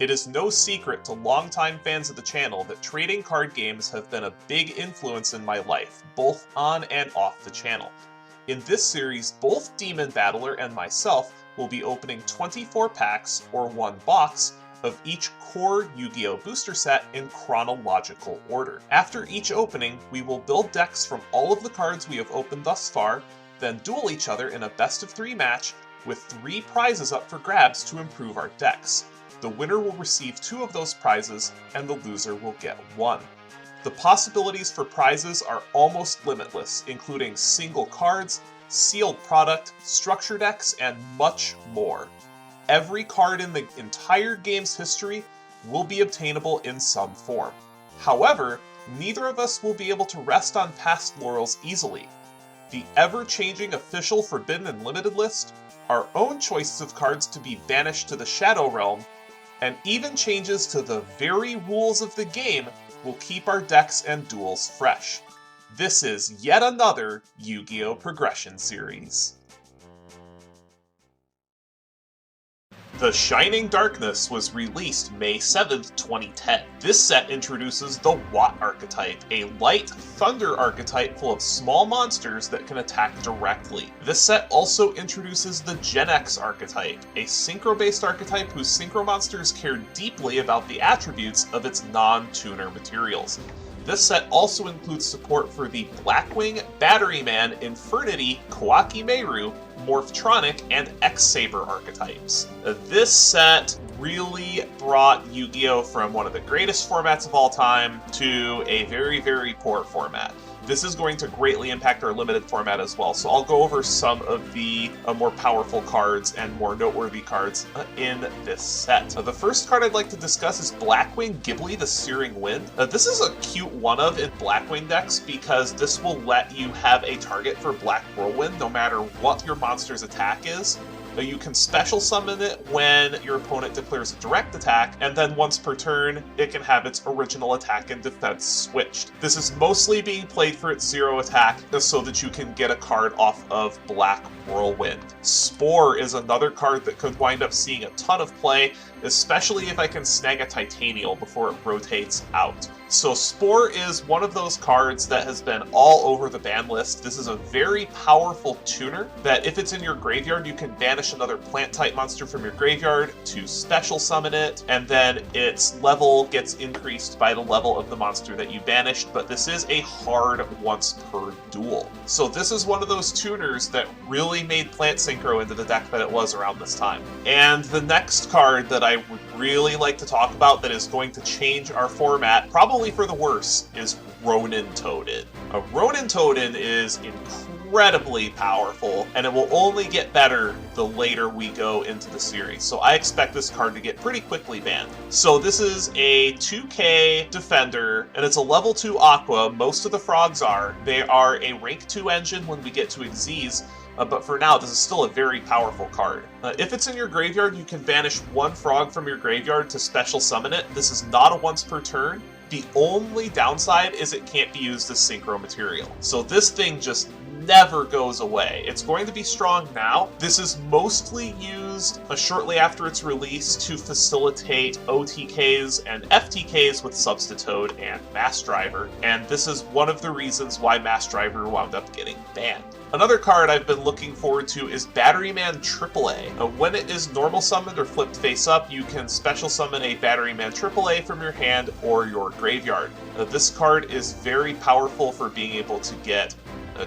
It is no secret to longtime fans of the channel that trading card games have been a big influence in my life, both on and off the channel. In this series, both DemonBattler and myself will be opening 24 packs, or one box, of each core Yu-Gi-Oh! Booster set in chronological order. After each opening, we will build decks from all of the cards we have opened thus far, then duel each other in a best-of-3 match with 3 prizes up for grabs to improve our decks. The winner will receive 2 of those prizes, and the loser will get 1. The possibilities for prizes are almost limitless, including single cards, sealed product, structure decks, and much more. Every card in the entire game's history will be obtainable in some form. However, neither of us will be able to rest on past laurels easily. The ever-changing official Forbidden and Limited list, our own choices of cards to be banished to the Shadow Realm, and even changes to the very rules of the game will keep our decks and duels fresh. This is yet another Yu-Gi-Oh! Progression series. The Shining Darkness was released May 7th, 2010. This set introduces the Watt archetype, a light thunder archetype full of small monsters that can attack directly. This set also introduces the Gen X archetype, a synchro-based archetype whose synchro monsters care deeply about the attributes of its non-tuner materials. This set also includes support for the Blackwing, Batteryman, Infernity, Kowakimeru, Morphtronic, and X-Saber archetypes. This set really brought Yu-Gi-Oh! From one of the greatest formats of all time to a very, very poor format. This is going to greatly impact our limited format as well, so I'll go over some of the more powerful cards and more noteworthy cards in this set. The first card I'd like to discuss is Blackwing Ghibli, the Searing Wind. This is a cute one-of in Blackwing decks because this will let you have a target for Black Whirlwind no matter what your monster's attack is. You can special summon it when your opponent declares a direct attack, and then once per turn, it can have its original attack and defense switched. This is mostly being played for its 0 attack, so that you can get a card off of Black Whirlwind. Spore is another card that could wind up seeing a ton of play, especially if I can snag a Titanial before it rotates out. So Spore is one of those cards that has been all over the ban list. This is a very powerful tuner that if it's in your graveyard, you can banish another plant-type monster from your graveyard to special summon it, and then its level gets increased by the level of the monster that you banished, but this is a hard once per duel. So this is one of those tuners that really made Plant Synchro into the deck that it was around this time. And the next card that I would really like to talk about that is going to change our format, probably for the worse, is Ronin Toadin. Ronin Toadin is incredibly powerful, and it will only get better the later we go into the series. So I expect this card to get pretty quickly banned. So this is a 2K defender, and it's a level 2 Aqua. Most of the frogs are. They are a rank 2 engine when we get to Xyz. But for now, this is still a very powerful card. If it's in your graveyard, you can banish 1 frog from your graveyard to special summon it. This is not a once per turn. The only downside is it can't be used as synchro material. So this thing just never goes away. It's going to be strong now. This is mostly used shortly after its release to facilitate OTKs and FTKs with Substitute and Mass Driver, and this is one of the reasons why Mass Driver wound up getting banned. Another card I've been looking forward to is Batteryman AAA. When it is normal summoned or flipped face up, you can special summon a Batteryman AAA from your hand or your graveyard. This card is very powerful for being able to get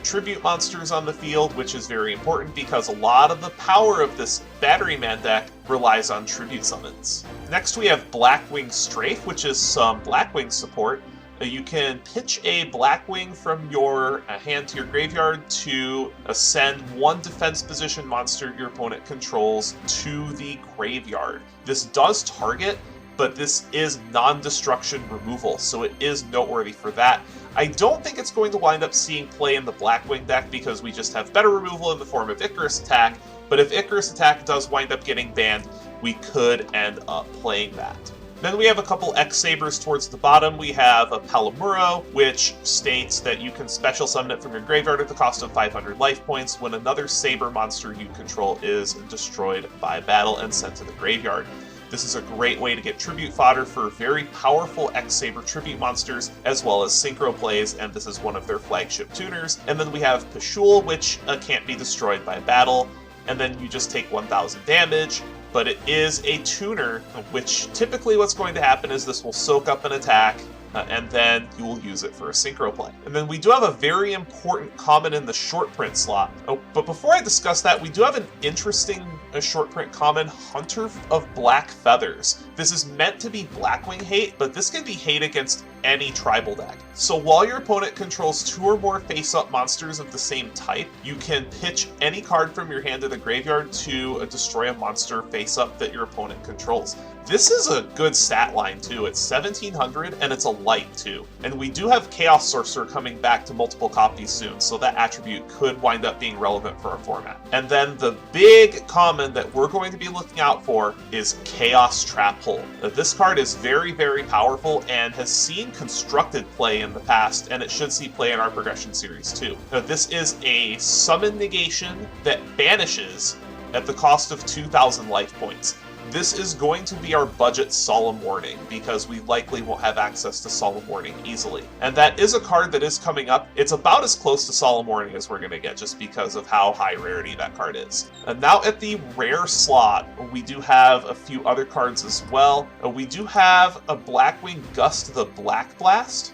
tribute monsters on the field, which is very important because a lot of the power of this Batteryman deck relies on tribute summons. Next we have Blackwing Strafe, which is some Blackwing support. You can pitch a Blackwing from your hand to your graveyard to send 1 defense position monster your opponent controls to the graveyard. This does target, but this is non-destruction removal, so it is noteworthy for that. I don't think it's going to wind up seeing play in the Blackwing deck because we just have better removal in the form of Icarus Attack, but if Icarus Attack does wind up getting banned, we could end up playing that. Then we have a couple X-Sabers towards the bottom. We have a Palamuro, which states that you can special summon it from your graveyard at the cost of 500 life points when another Saber monster you control is destroyed by battle and sent to the graveyard. This is a great way to get tribute fodder for very powerful X-Saber tribute monsters, as well as synchro plays, and this is one of their flagship tuners. And then we have Pashul, which can't be destroyed by battle, and then you just take 1000 damage, but it is a tuner, which typically what's going to happen is this will soak up an attack, and then you will use it for a synchro play. And then we do have a very important common in the short print slot. Oh, but before I discuss that, we do have an interesting short print common, Hunter of Black Feathers. This is meant to be Blackwing hate, but this can be hate against any tribal deck. So while your opponent controls 2 or more face-up monsters of the same type, you can pitch any card from your hand to the graveyard to destroy a monster face-up that your opponent controls. This is a good stat line too. It's 1700 and it's a light too. And we do have Chaos Sorcerer coming back to multiple copies soon, so that attribute could wind up being relevant for our format. And then the big common that we're going to be looking out for is Chaos Trap Hole. Now, this card is very, very powerful and has seen constructed play in the past, and it should see play in our progression series too. Now, this is a summon negation that banishes at the cost of 2,000 life points. This is going to be our budget Solemn Warning, because we likely won't have access to Solemn Warning easily. And that is a card that is coming up. It's about as close to Solemn Warning as we're going to get, just because of how high rarity that card is. And now at the rare slot, we do have a few other cards as well. We do have a Blackwing Gust the Black Blast,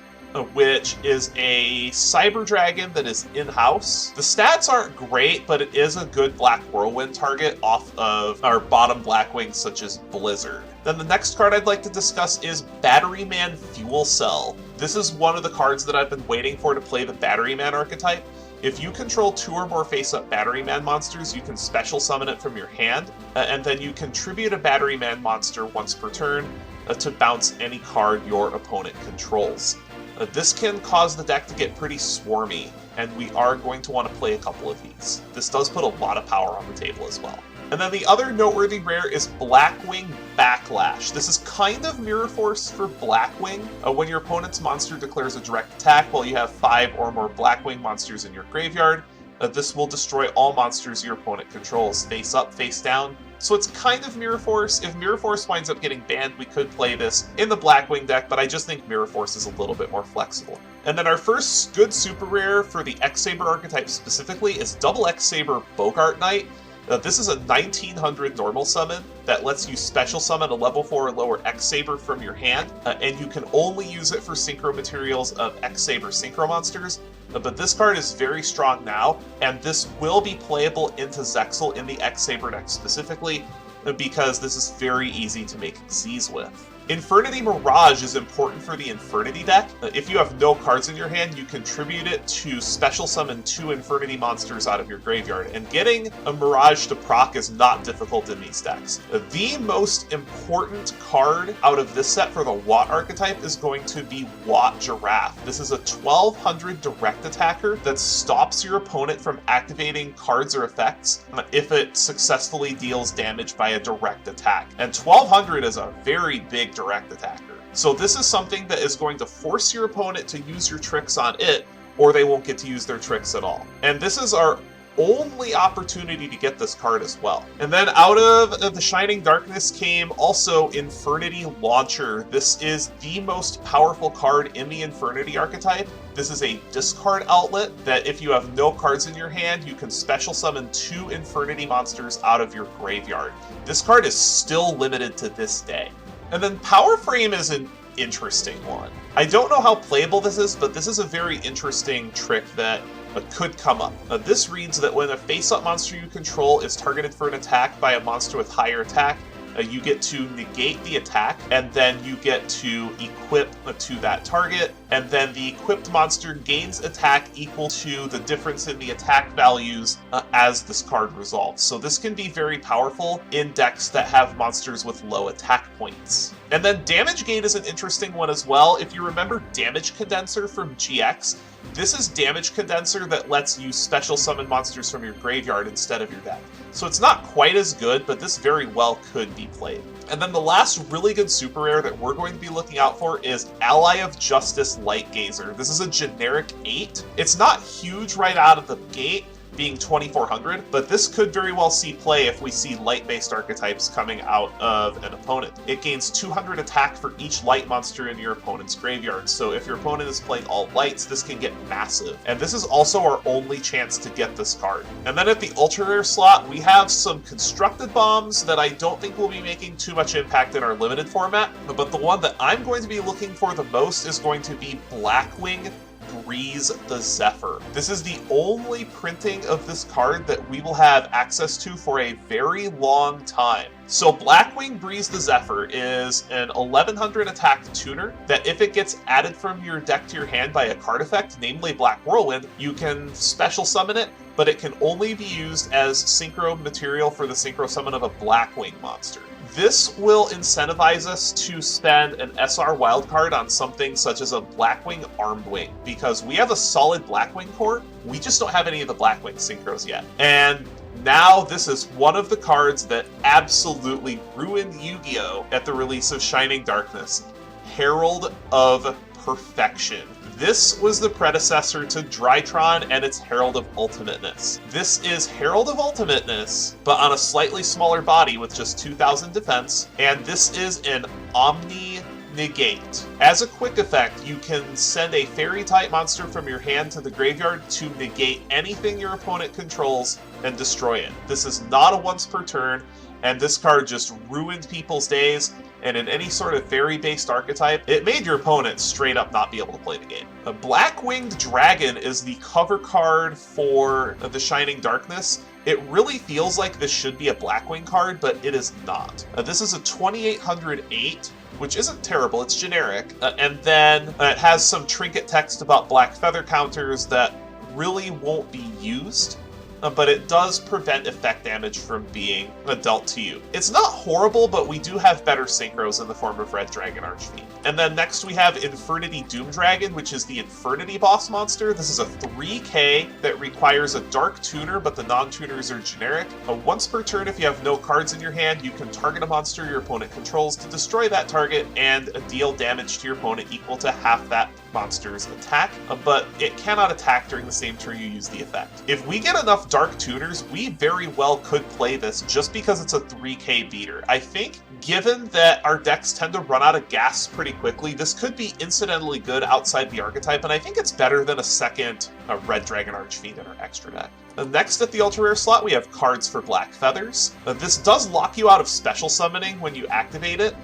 which is a Cyber Dragon that is in-house. The stats aren't great, but it is a good Black Whirlwind target off of our bottom Blackwings, such as Blizzard. Then the next card I'd like to discuss is Batteryman Fuel Cell. This is one of the cards that I've been waiting for to play the Batteryman archetype. If you control 2 or more face-up Batteryman monsters, you can special summon it from your hand, and then you contribute a Batteryman monster once per turn to bounce any card your opponent controls. This can cause the deck to get pretty swarmy, and we are going to want to play a couple of these. This does put a lot of power on the table as well. And then the other noteworthy rare is Blackwing Backlash. This is kind of Mirror Force for Blackwing. When your opponent's monster declares a direct attack while you have 5 or more Blackwing monsters in your graveyard, this will destroy all monsters your opponent controls, face up, face down. So it's kind of Mirror Force. If Mirror Force winds up getting banned, we could play this in the Blackwing deck, but I just think Mirror Force is a little bit more flexible. And then our first good super rare for the X-Saber archetype specifically is Double X-Saber Bogart Knight. This is a 1900 normal summon that lets you special summon a level 4 or lower X-Saber from your hand, and you can only use it for synchro materials of X-Saber synchro monsters. But this card is very strong now, and this will be playable into Zexal in the X-Saber deck specifically, because this is very easy to make Xyz with. Infernity Mirage is important for the Infernity deck. If you have no cards in your hand, you contribute it to special summon 2 Infernity monsters out of your graveyard, and getting a Mirage to proc is not difficult in these decks. The most important card out of this set for the Watt archetype is going to be Watt Giraffe. This is a 1200 direct attacker that stops your opponent from activating cards or effects if it successfully deals damage by a direct attack. And 1200 is a very big direct attacker. So this is something that is going to force your opponent to use your tricks on it, or they won't get to use their tricks at all. And this is our only opportunity to get this card as well. And then out of the Shining Darkness came also Infernity Launcher. This is the most powerful card in the Infernity archetype. This is a discard outlet that if you have no cards in your hand, you can special summon 2 Infernity monsters out of your graveyard. This card is still limited to this day. And then Power Frame is an interesting one. I don't know how playable this is, but this is a very interesting trick that could come up. This reads that when a face-up monster you control is targeted for an attack by a monster with higher attack, you get to negate the attack, and then you get to equip to that target, and then the equipped monster gains attack equal to the difference in the attack values as this card resolves. So this can be very powerful in decks that have monsters with low attack points. And then Damage Gate is an interesting one as well. If you remember Damage Condenser from GX, this is Damage Condenser that lets you special summon monsters from your graveyard instead of your deck. So it's not quite as good, but this very well could be played. And then the last really good super rare that we're going to be looking out for is Ally of Justice Light Gazer. This is a generic 8. It's not huge right out of the gate, being 2400, but this could very well see play if we see light-based archetypes coming out of an opponent. It gains 200 attack for each light monster in your opponent's graveyard, so if your opponent is playing all lights, this can get massive. And this is also our only chance to get this card. And then at the ultra rare slot, we have some constructed bombs that I don't think will be making too much impact in our limited format, but the one that I'm going to be looking for the most is going to be Blackwing Breeze the Zephyr. This is the only printing of this card that we will have access to for a very long time. So Blackwing Breeze the Zephyr is an 1100 attack tuner that if it gets added from your deck to your hand by a card effect, namely Black Whirlwind, you can special summon it, but it can only be used as synchro material for the synchro summon of a Blackwing monster. This will incentivize us to spend an SR wildcard on something such as a Blackwing Armwing, because we have a solid Blackwing core, we just don't have any of the Blackwing synchros yet. And now this is one of the cards that absolutely ruined Yu-Gi-Oh! At the release of Shining Darkness, Herald of Perfection. This was the predecessor to Drytron and its Herald of Ultimateness. This is Herald of Ultimateness, but on a slightly smaller body with just 2000 defense, and this is an Omni Negate. As a quick effect, you can send a fairy-type monster from your hand to the graveyard to negate anything your opponent controls and destroy it. This is not a once per turn, and this card just ruined people's days, and in any sort of fairy-based archetype, it made your opponent straight up not be able to play the game. A Blackwing Dragon is the cover card for the Shining Darkness. It really feels like this should be a Blackwing card, but it is not. This is a 2808, which isn't terrible, it's generic, and then it has some trinket text about black feather counters that really won't be used, but it does prevent effect damage from being dealt to you. It's not horrible, but we do have better synchros in the form of Red Dragon Archfiend. And then next we have Infernity Doomdragon, which is the Infernity boss monster. This is a 3K that requires a dark tuner, but the non-tuners are generic. Once per turn, if you have no cards in your hand, you can target a monster your opponent controls to destroy that target and deal damage to your opponent equal to half that monster's attack, but it cannot attack during the same turn you use the effect. If we get enough dark tuners, we very well could play this just because it's a 3K beater. I think, given that our decks tend to run out of gas pretty quickly, this could be incidentally good outside the archetype, and I think it's better than a second Red Dragon Archfiend in our extra deck. Next at the ultra rare slot, we have cards for Black Feathers. This does lock you out of special summoning when you activate it,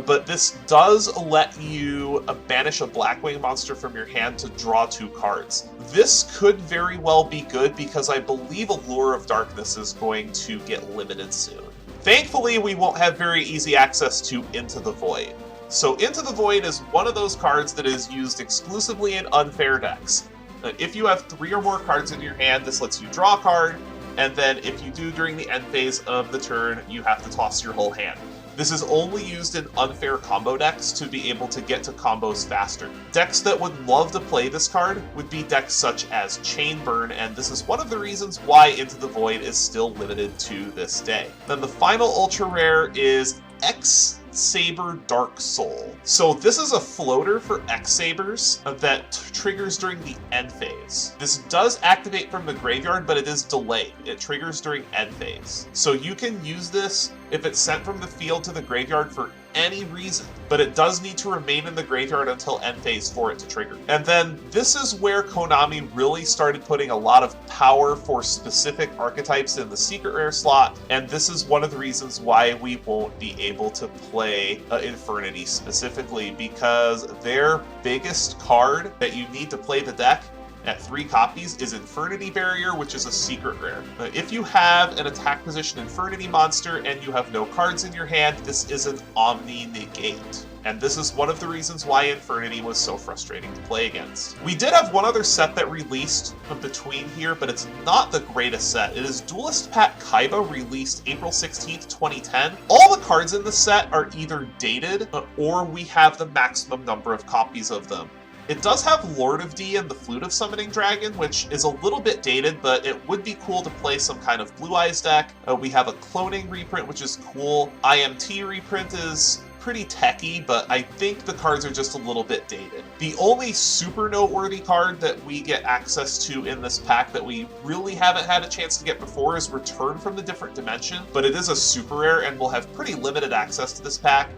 but this does let you banish a Blackwing monster from your hand to draw 2 cards. This could very well be good because I believe Allure of Darkness is going to get limited soon. Thankfully, we won't have very easy access to Into the Void. So Into the Void is one of those cards that is used exclusively in unfair decks. If you have 3 or more cards in your hand, this lets you draw a card, and then if you do during the end phase of the turn, you have to toss your whole hand. This is only used in unfair combo decks to be able to get to combos faster. Decks that would love to play this card would be decks such as Chainburn, and this is one of the reasons why Into the Void is still limited to this day. Then the final ultra rare is X-Saber Dark Soul. So this is a floater for X-Sabers that triggers during the end phase. This does activate from the graveyard, but it is delayed. It triggers during end phase. So you can use this if it's sent from the field to the graveyard for any reason, but it does need to remain in the graveyard until end phase for it to trigger. And then this is where Konami really started putting a lot of power for specific archetypes in the secret rare slot, and this is one of the reasons why we won't be able to play Infernity specifically, because their biggest card that you need to play the deck at 3 copies is Infernity Barrier, which is a secret rare. If you have an attack position Infernity monster and you have no cards in your hand, this is an Omni Negate. And this is one of the reasons why Infernity was so frustrating to play against. We did have one other set that released between here, but it's not the greatest set. It is Duelist Pat Kaiba, released April 16th, 2010. All the cards in the set are either dated, or we have the maximum number of copies of them. It does have Lord of D and the Flute of Summoning Dragon, which is a little bit dated, but it would be cool to play some kind of Blue Eyes deck. We have a cloning reprint, which is cool. IMT reprint is pretty techy, but I think the cards are just a little bit dated. The only super noteworthy card that we get access to in this pack that we really haven't had a chance to get before is Return from the Different Dimension, but it is a super rare and we'll have pretty limited access to this pack.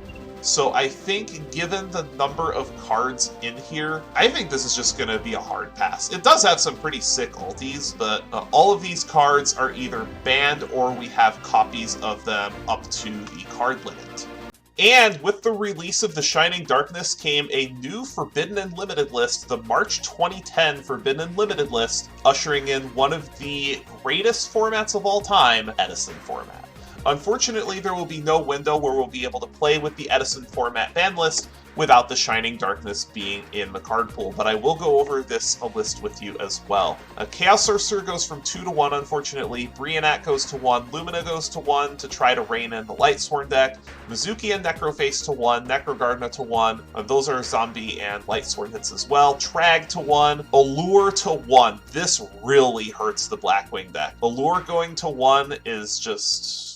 So I think given the number of cards in here, I think this is just going to be a hard pass. It does have some pretty sick ultis, but all of these cards are either banned or we have copies of them up to the card limit. And with the release of The Shining Darkness came a new Forbidden Unlimited list, the March 2010 Forbidden Unlimited list, ushering in one of the greatest formats of all time, Edison format. Unfortunately, there will be no window where we'll be able to play with the Edison format ban list without the Shining Darkness being in the card pool, but I will go over this list with you as well. Chaos Sorcerer goes from 2 to 1, unfortunately. Brionac goes to 1. Lumina goes to 1 to try to rein in the Lightsworn deck. Mizuki and Necroface to 1. Necrogardna to 1. Those are zombie and Lightsworn hits as well. Trag to 1. Allure to 1. This really hurts the Blackwing deck. Allure going to 1 is just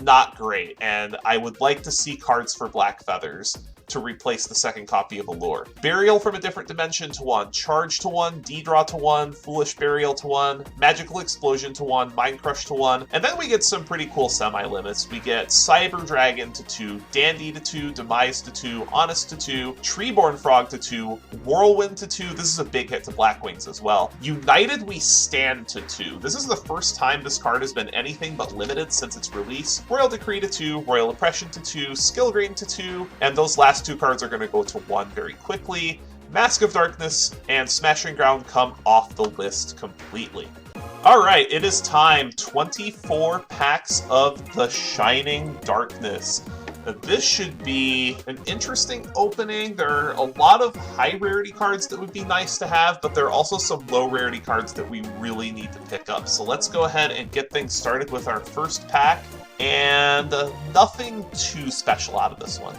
not great, and I would like to see cards for Black Feathers to replace the second copy of Allure. Burial from a Different Dimension to 1, Charge to 1, D-Draw to 1, Foolish Burial to 1, Magical Explosion to 1, Mind Crush to 1, and then we get some pretty cool semi-limits. We get Cyber Dragon to 2, Dandy to 2, Demise to 2, Honest to 2, Treeborn Frog to 2, Whirlwind to 2, this is a big hit to Blackwings as well. United We Stand to 2, this is the first time this card has been anything but limited since its release. Royal Decree to 2, Royal Oppression to 2, Skill Green to 2, and those last 2 cards are going to go to 1 very quickly. Mask of Darkness and Smashing Ground come off the list completely. Alright, it is time. 24 packs of The Shining Darkness. This should be an interesting opening. There are a lot of high rarity cards that would be nice to have, but there are also some low rarity cards that we really need to pick up. So let's go ahead and get things started with our first pack, and nothing too special out of this one.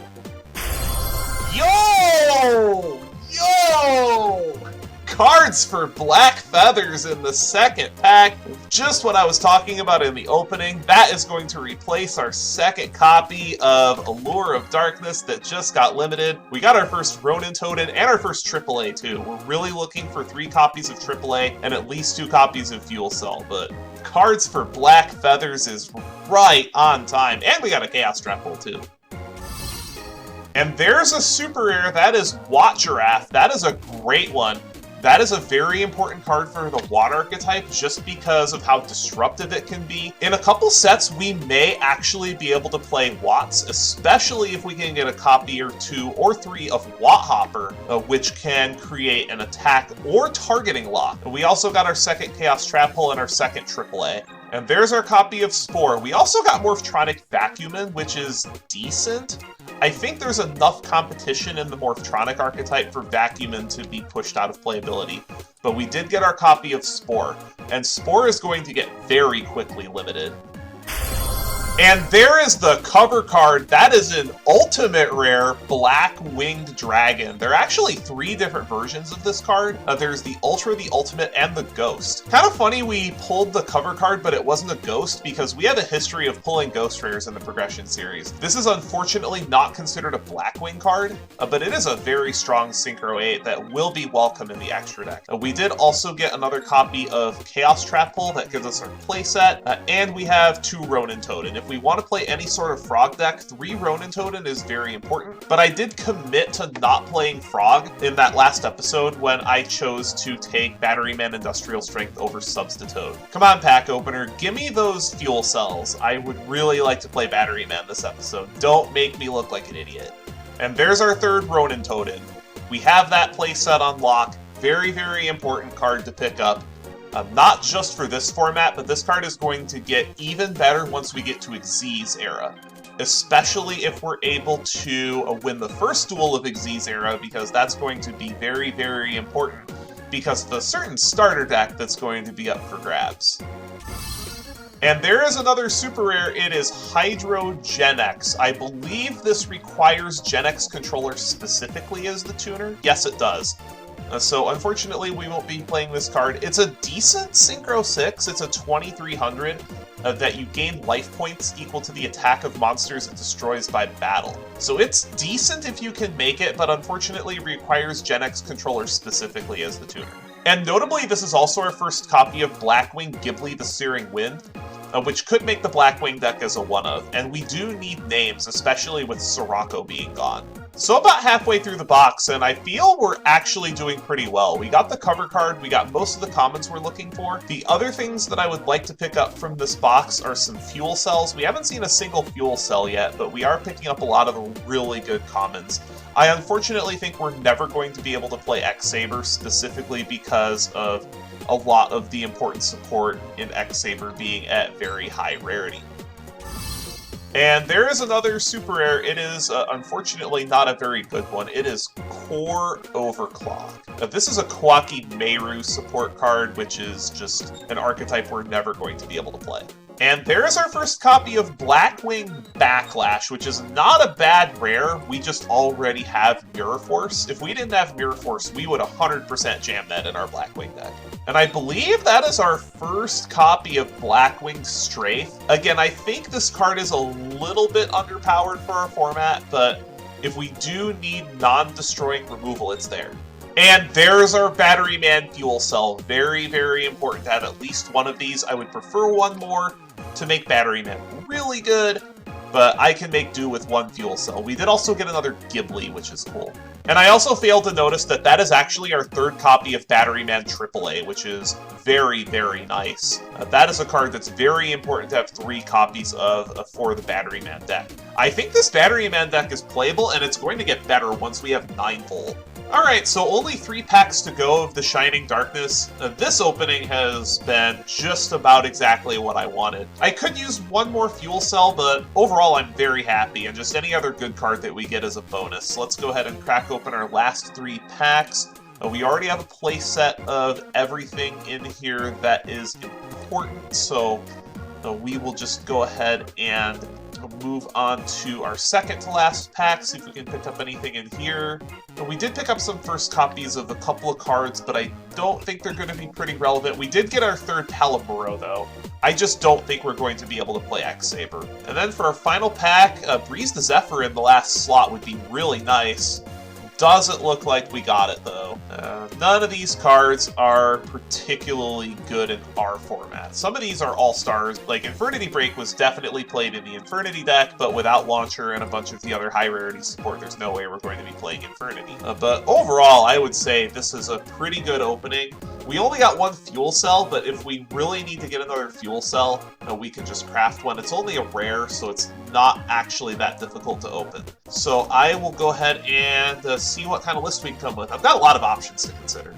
Yo! Cards for Black Feathers in the second pack. Just what I was talking about in the opening. That is going to replace our second copy of Allure of Darkness that just got limited. We got our first Ronin Totem and our first AAA too. We're really looking for 3 copies of AAA and at least 2 copies of Fuel Cell, but Cards for Black Feathers is right on time. And we got a Chaos Trap Hole too. And there's a super rare, that is Watt Giraffe. That is a great one. That is a very important card for the Watt archetype just because of how disruptive it can be. In a couple sets, we may actually be able to play Watts, especially if we can get a copy or 2 or 3 of Watt Hopper, which can create an attack or targeting lock. We also got our second Chaos Trap Hole and our second AAA. And there's our copy of Spore. We also got Morphtronic Vacuuman, which is decent. I think there's enough competition in the Morphtronic archetype for Vacuuman to be pushed out of playability. But we did get our copy of Spore, and Spore is going to get very quickly limited. And there is the cover card. That is an ultimate rare Blackwing Dragon. There are actually 3 different versions of this card. There's the Ultra, the Ultimate, and the Ghost. Kind of funny we pulled the cover card, but it wasn't a Ghost because we have a history of pulling Ghost rares in the Progression series. This is unfortunately not considered a Blackwing card, but it is a very strong Synchro 8 that will be welcome in the extra deck. We did also get another copy of Chaos Trap Hole that gives us our playset, and we have 2 Ronin Totem. If we want to play any sort of Frog deck, 3 Ronin Totem is very important, but I did commit to not playing Frog in that last episode when I chose to take Batteryman Industrial Strength over Substitute. Come on, pack opener, give me those fuel cells. I would really like to play Batteryman this episode. Don't make me look like an idiot. And there's our 3rd Ronin Totem. We have that playset on lock. Very, very important card to pick up. Not just for this format, but this card is going to get even better once we get to Xyz era. Especially if we're able to win the first duel of Xyz era, because that's going to be very, very important because of a certain starter deck that's going to be up for grabs. And there is another super rare. It is Hydro Gen X. I believe this requires Gen X controller specifically as the tuner. Yes, it does. So unfortunately, we won't be playing this card. It's a decent Synchro 6. It's a 2300 that you gain life points equal to the attack of monsters it destroys by battle. So it's decent if you can make it, but unfortunately requires Gen X controllers specifically as the tuner. And notably, this is also our first copy of Blackwing Ghibli the Searing Wind, which could make the Blackwing deck as a one-of, and we do need names, especially with Sirocco being gone. So about halfway through the box, and I feel we're actually doing pretty well. We got the cover card, we got most of the commons we're looking for. The other things that I would like to pick up from this box are some fuel cells. We haven't seen a single fuel cell yet, but we are picking up a lot of the really good commons. I unfortunately think we're never going to be able to play X-Saber, specifically because of a lot of the important support in X-Saber being at very high rarity. And there is another super rare. It is, unfortunately, not a very good one. It is Core Overclock. Now, this is a Kwaki Meru support card, which is just an archetype we're never going to be able to play. And there is our first copy of Blackwing Backlash, which is not a bad rare. We just already have Mirror Force. If we didn't have Mirror Force, we would 100% jam that in our Blackwing deck. And I believe that is our first copy of Blackwing Strafe. Again, I think this card is a little bit underpowered for our format, but if we do need non-destroying removal, it's there. And there's our Batteryman fuel cell. Very, very important to have at least one of these. I would prefer one more to make Batteryman really good, but I can make do with one fuel cell. We did also get another Ghibli, which is cool. And I also failed to notice that that is actually our third copy of Batteryman AAA, which is very, very nice. That is a card that's very important to have 3 copies of for the Batteryman deck. I think this Batteryman deck is playable, and it's going to get better once we have 9-Volt. Alright, so only 3 packs to go of the Shining Darkness. This opening has been just about exactly what I wanted. I could use one more fuel cell, but overall I'm very happy, and just any other good card that we get is a bonus. So let's go ahead and crack open our last 3 packs. We already have a play set of everything in here that is important, so we will just go ahead and move on to our second to last pack, see if we can pick up anything in here. We did pick up some first copies of a couple of cards, but I don't think they're going to be pretty relevant. We did get our third Palaburo, though. I just don't think we're going to be able to play X-Saber. And then for our final pack, Breeze the Zephyr in the last slot would be really nice. Doesn't look like we got it, though. None of these cards are particularly good in our format. Some of these are all-stars, like Infernity Break was definitely played in the Infernity deck, but without Launcher and a bunch of the other high-rarity support, there's no way we're going to be playing Infernity. But overall, I would say this is a pretty good opening. We only got 1 fuel cell, but if we really need to get another fuel cell, we can just craft one. It's only a rare, so it's not actually that difficult to open. So I will go ahead and see what kind of list we come with. I've got a lot of options to consider.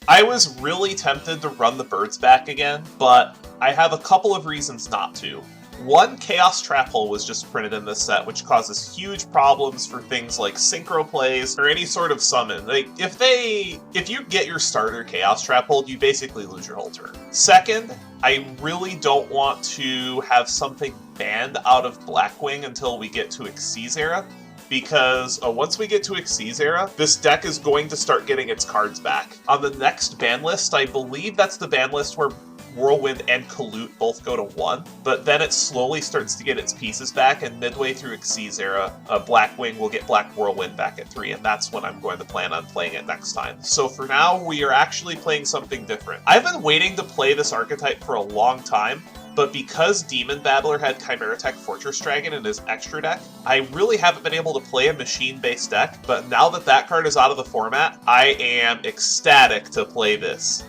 I was really tempted to run the birds back again, but I have a couple of reasons not to. One, Chaos Trap Hole was just printed in this set, which causes huge problems for things like synchro plays or any sort of summon. Like, if you get your starter Chaos Trap Hole, you basically lose your whole turn. Second, I really don't want to have something banned out of Blackwing until we get to Xyz era, because once we get to Xyz era, this deck is going to start getting its cards back. On the next ban list, I believe that's the ban list where Whirlwind and Kalut both go to 1, but then it slowly starts to get its pieces back, and midway through Xyz era, Blackwing will get Black Whirlwind back at 3, and that's when I'm going to plan on playing it next time. So for now, we are actually playing something different. I've been waiting to play this archetype for a long time, but because DemonBattler had Chimera Tech Fortress Dragon in his extra deck, I really haven't been able to play a machine-based deck, but now that that card is out of the format, I am ecstatic to play this.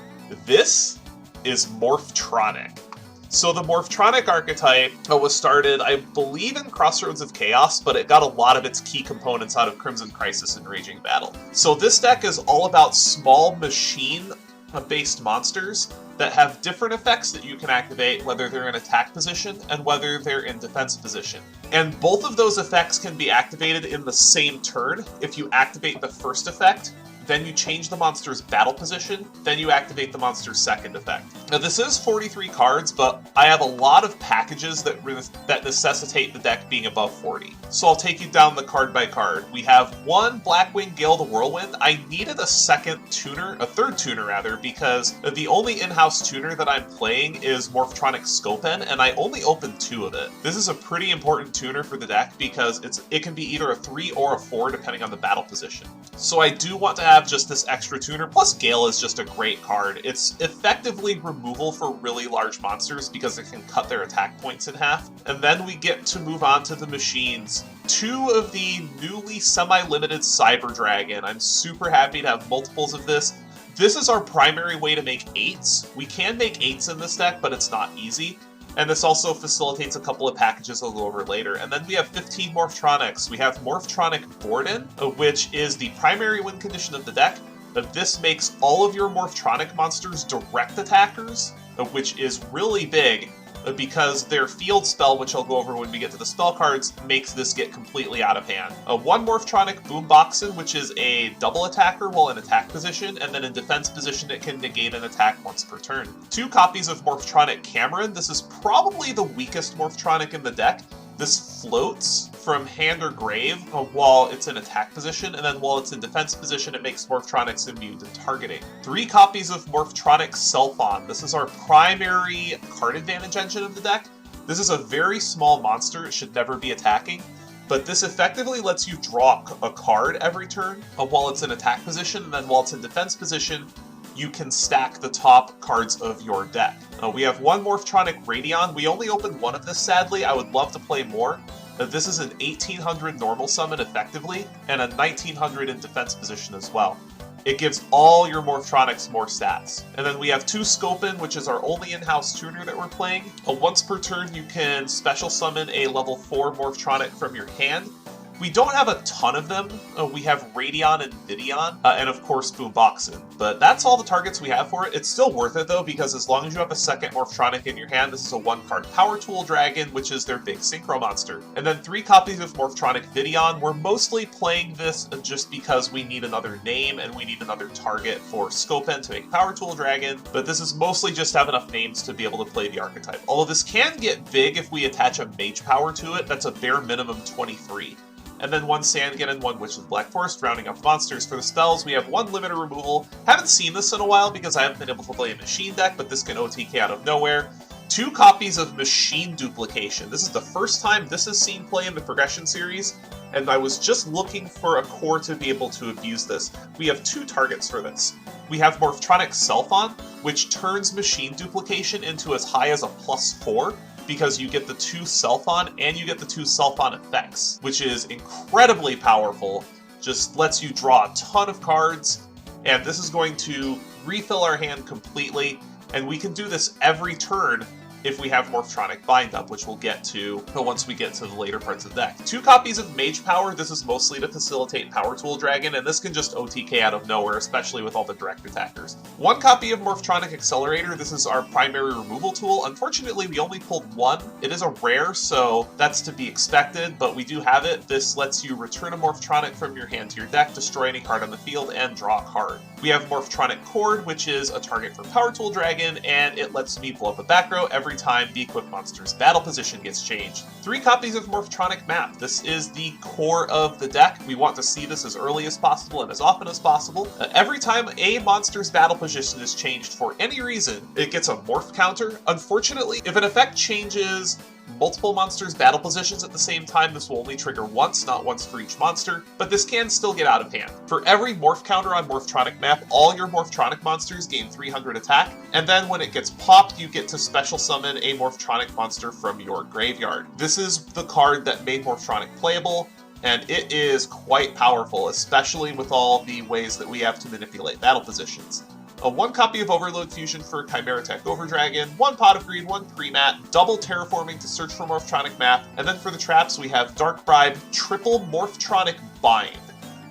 This is Morphtronic. So the Morphtronic archetype was started, I believe, in Crossroads of Chaos, but it got a lot of its key components out of Crimson Crisis and Raging Battle. So this deck is all about small machine-based monsters that have different effects that you can activate, whether they're in attack position and whether they're in defense position. And both of those effects can be activated in the same turn. If you activate the first effect, then you change the monster's battle position, then you activate the monster's second effect. Now this is 43 cards, but I have a lot of packages that necessitate the deck being above 40. So I'll take you down the card by card. We have one Blackwing Gale the Whirlwind. I needed a third tuner rather, because the only in-house tuner that I'm playing is Morphtronic Scopen, and I only opened 2 of it. This is a pretty important tuner for the deck because it can be either a 3 or a 4 depending on the battle position. So I do want to have just this extra tuner, plus Gale is just a great card. It's effectively removal for really large monsters because it can cut their attack points in half. And then we get to move on to the machines. 2 of the newly semi-limited Cyber Dragon. I'm super happy to have multiples of this. This is our primary way to make 8s. We can make 8s in this deck, but it's not easy. And this also facilitates a couple of packages I'll go over later. And then we have 15 Morphtronics. We have Morphtronic Borden, which is the primary win condition of the deck. This makes all of your Morphtronic monsters direct attackers, which is really big because their field spell, which I'll go over when we get to the spell cards, makes this get completely out of hand. One Morphtronic Boomboxen, which is a double attacker while in attack position, and then in defense position it can negate an attack once per turn. 2 copies of Morphtronic Cameron. This is probably the weakest Morphtronic in the deck. This floats from hand or grave while it's in attack position, and then while it's in defense position, it makes Morphtronics immune to targeting. 3 copies of Morphtronic Selphon. This is our primary card advantage engine of the deck. This is a very small monster, it should never be attacking, but this effectively lets you draw a card every turn while it's in attack position, and then while it's in defense position, you can stack the top cards of your deck. We have 1 Morphtronic Radion. We only opened 1 of this, sadly. I would love to play more. This is an 1800 normal summon effectively, and a 1900 in defense position as well. It gives all your Morphtronics more stats. And then we have 2 Scopen, which is our only in-house tuner that we're playing. Once per turn, you can special summon a level 4 Morphtronic from your hand. We don't have a ton of them. We have Radion and Vidion, and of course Boomboxen. But that's all the targets we have for it. It's still worth it though, because as long as you have a second Morphtronic in your hand, this is a 1-card Power Tool Dragon, which is their big Synchro monster. And then 3 copies of Morphtronic Vidion. We're mostly playing this just because we need another name and we need another target for Scopen to make Power Tool Dragon, but this is mostly just to have enough names to be able to play the archetype. Although this can get big if we attach a Mage Power to it. That's a bare minimum 23. And then 1 Sandgen and 1 Witch's Black Forest, rounding up monsters. For the spells, we have 1 Limiter Removal. Haven't seen this in a while because I haven't been able to play a machine deck, but this can OTK out of nowhere. 2 copies of Machine Duplication. This is the first time this is seen play in the Progression series, and I was just looking for a core to be able to abuse this. We have 2 targets for this. We have Morphtronic Selphon, which turns Machine Duplication into as high as a +4, because you get the 2 Selphon and you get the 2 Selphon effects, which is incredibly powerful. Just lets you draw a ton of cards, and this is going to refill our hand completely, and we can do this every turn if we have Morphtronic Bind Up, which we'll get to once we get to the later parts of the deck. 2 copies of Mage Power. This is mostly to facilitate Power Tool Dragon, and this can just OTK out of nowhere, especially with all the direct attackers. 1 copy of Morphtronic Accelerator. This is our primary removal tool. Unfortunately, we only pulled 1. It is a rare, so that's to be expected, but we do have it. This lets you return a Morphtronic from your hand to your deck, destroy any card on the field, and draw a card. We have Morphtronic Cord, which is a target for Power Tool Dragon, and it lets me blow up a back row every time the equipped monster's battle position gets changed. 3 copies of Morphtronic Map. This is the core of the deck. We want to see this as early as possible and as often as possible. Every time a monster's battle position is changed for any reason, it gets a morph counter. Unfortunately, if an effect changes multiple monsters' battle positions at the same time, this will only trigger once, not once for each monster, but this can still get out of hand. For every morph counter on Morphtronic Map, all your Morphtronic monsters gain 300 attack, and then when it gets popped, you get to special summon a Morphtronic monster from your graveyard. This is the card that made Morphtronic playable, and it is quite powerful, especially with all the ways that we have to manipulate battle positions. 1 copy of Overload Fusion for Chimera Tech Overdragon, 1 Pot of Greed, 1 Pre-Mat, double Terraforming to search for Morphtronic Map, and then for the traps we have Dark Bribe, triple Morphtronic Bind.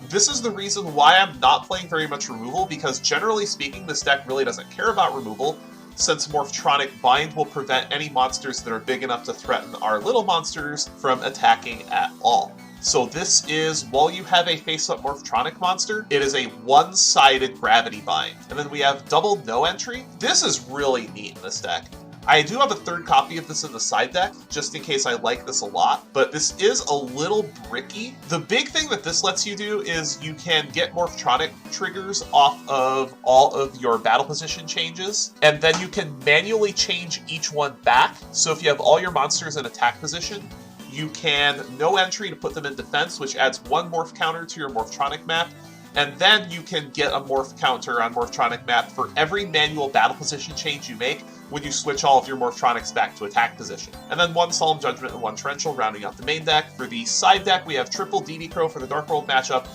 This is the reason why I'm not playing very much removal, because generally speaking this deck really doesn't care about removal, since Morphtronic Bind will prevent any monsters that are big enough to threaten our little monsters from attacking at all. So this is, while you have a face-up Morphtronic monster, it is a one-sided gravity bind. And then we have double no entry. This is really neat in this deck. I do have a third copy of this in the side deck, just in case I like this a lot, but this is a little bricky. The big thing that this lets you do is you can get Morphtronic triggers off of all of your battle position changes, and then you can manually change each one back. So if you have all your monsters in attack position, you can no entry to put them in defense, which adds one morph counter to your Morphtronic map, and then you can get a morph counter on Morphtronic map for every manual battle position change you make when you switch all of your Morphtronics back to attack position. And then one Solemn Judgment and one Torrential rounding out the main deck. For the side deck, we have triple DD Crow for the Dark World matchup,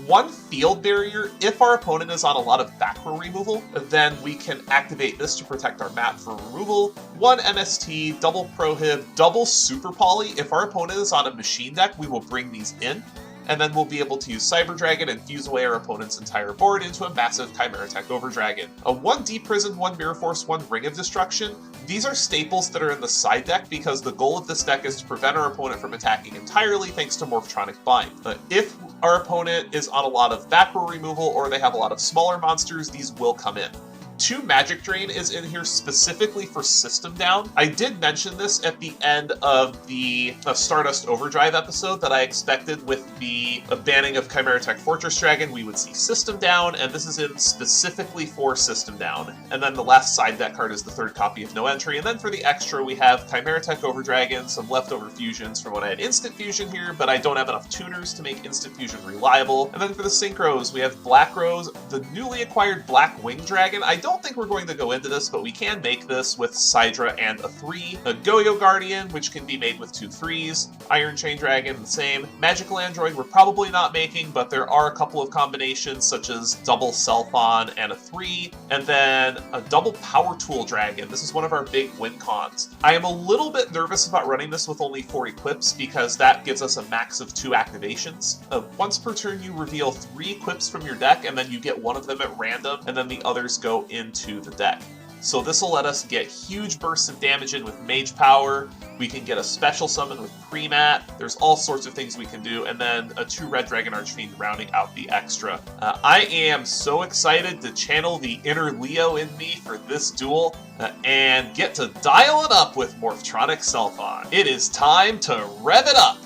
one Field Barrier. If our opponent is on a lot of back row removal, then we can activate this to protect our map from removal. One MST, double Prohib, double Super Poly. If our opponent is on a machine deck, we will bring these in, and then we'll be able to use Cyber Dragon and fuse away our opponent's entire board into a massive Chimera Tech Overdragon. A 1 Deep Prison, 1 Mirror Force, 1 Ring of Destruction. These are staples that are in the side deck because the goal of this deck is to prevent our opponent from attacking entirely thanks to Morphtronic Bind. But if our opponent is on a lot of back row removal or they have a lot of smaller monsters, these will come in. 2 Magic Drain is in here specifically for System Down. I did mention this at the end of the Stardust Overdrive episode that I expected with the banning of Chimera Tech Fortress Dragon, we would see System Down, and this is in specifically for System Down. And then the last side deck card is the third copy of No Entry, and then for the extra we have Chimera Tech Overdragon, some leftover fusions from when I had Instant Fusion here, but I don't have enough tuners to make Instant Fusion reliable. And then for the Synchros, we have Black Rose, the newly acquired Blackwing Dragon. I don't think we're going to go into this, but we can make this with Sidra and a 3. A Goyo Guardian, which can be made with 2 3s. Iron Chain Dragon, the same. Magical Android, we're probably not making, but there are a couple of combinations, such as double Selfon and a 3, and then a double Power Tool Dragon. This is one of our big win cons. I am a little bit nervous about running this with only 4 equips, because that gives us a max of 2 activations. Once per turn, you reveal 3 equips from your deck, and then you get one of them at random, and then the others go into the deck. So this will let us get huge bursts of damage in with Mage Power. We can get a special summon with Premat. There's all sorts of things we can do, and then a 2 Red Dragon Archfiend rounding out the extra. I am so excited to channel the inner Leo in me for this duel and get to dial it up with Morphtronic Selfon. It is time to rev it up!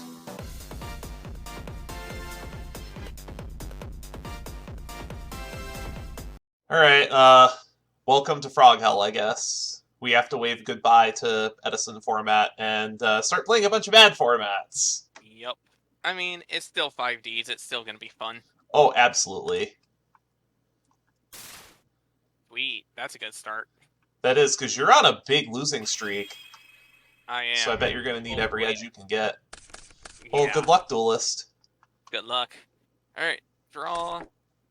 Alright, welcome to Frog Hell, I guess. We have to wave goodbye to Edison format and start playing a bunch of ad formats. Yep. I mean, it's still 5Ds. It's still going to be fun. Oh, absolutely. Sweet. That's a good start. That is, because you're on a big losing streak. I am. So I bet you're going to need every edge you can get. Yeah. Well, good luck, duelist. Good luck. Alright, draw.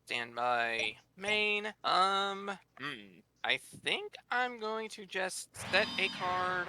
Standby. Main. I think I'm going to just set a card,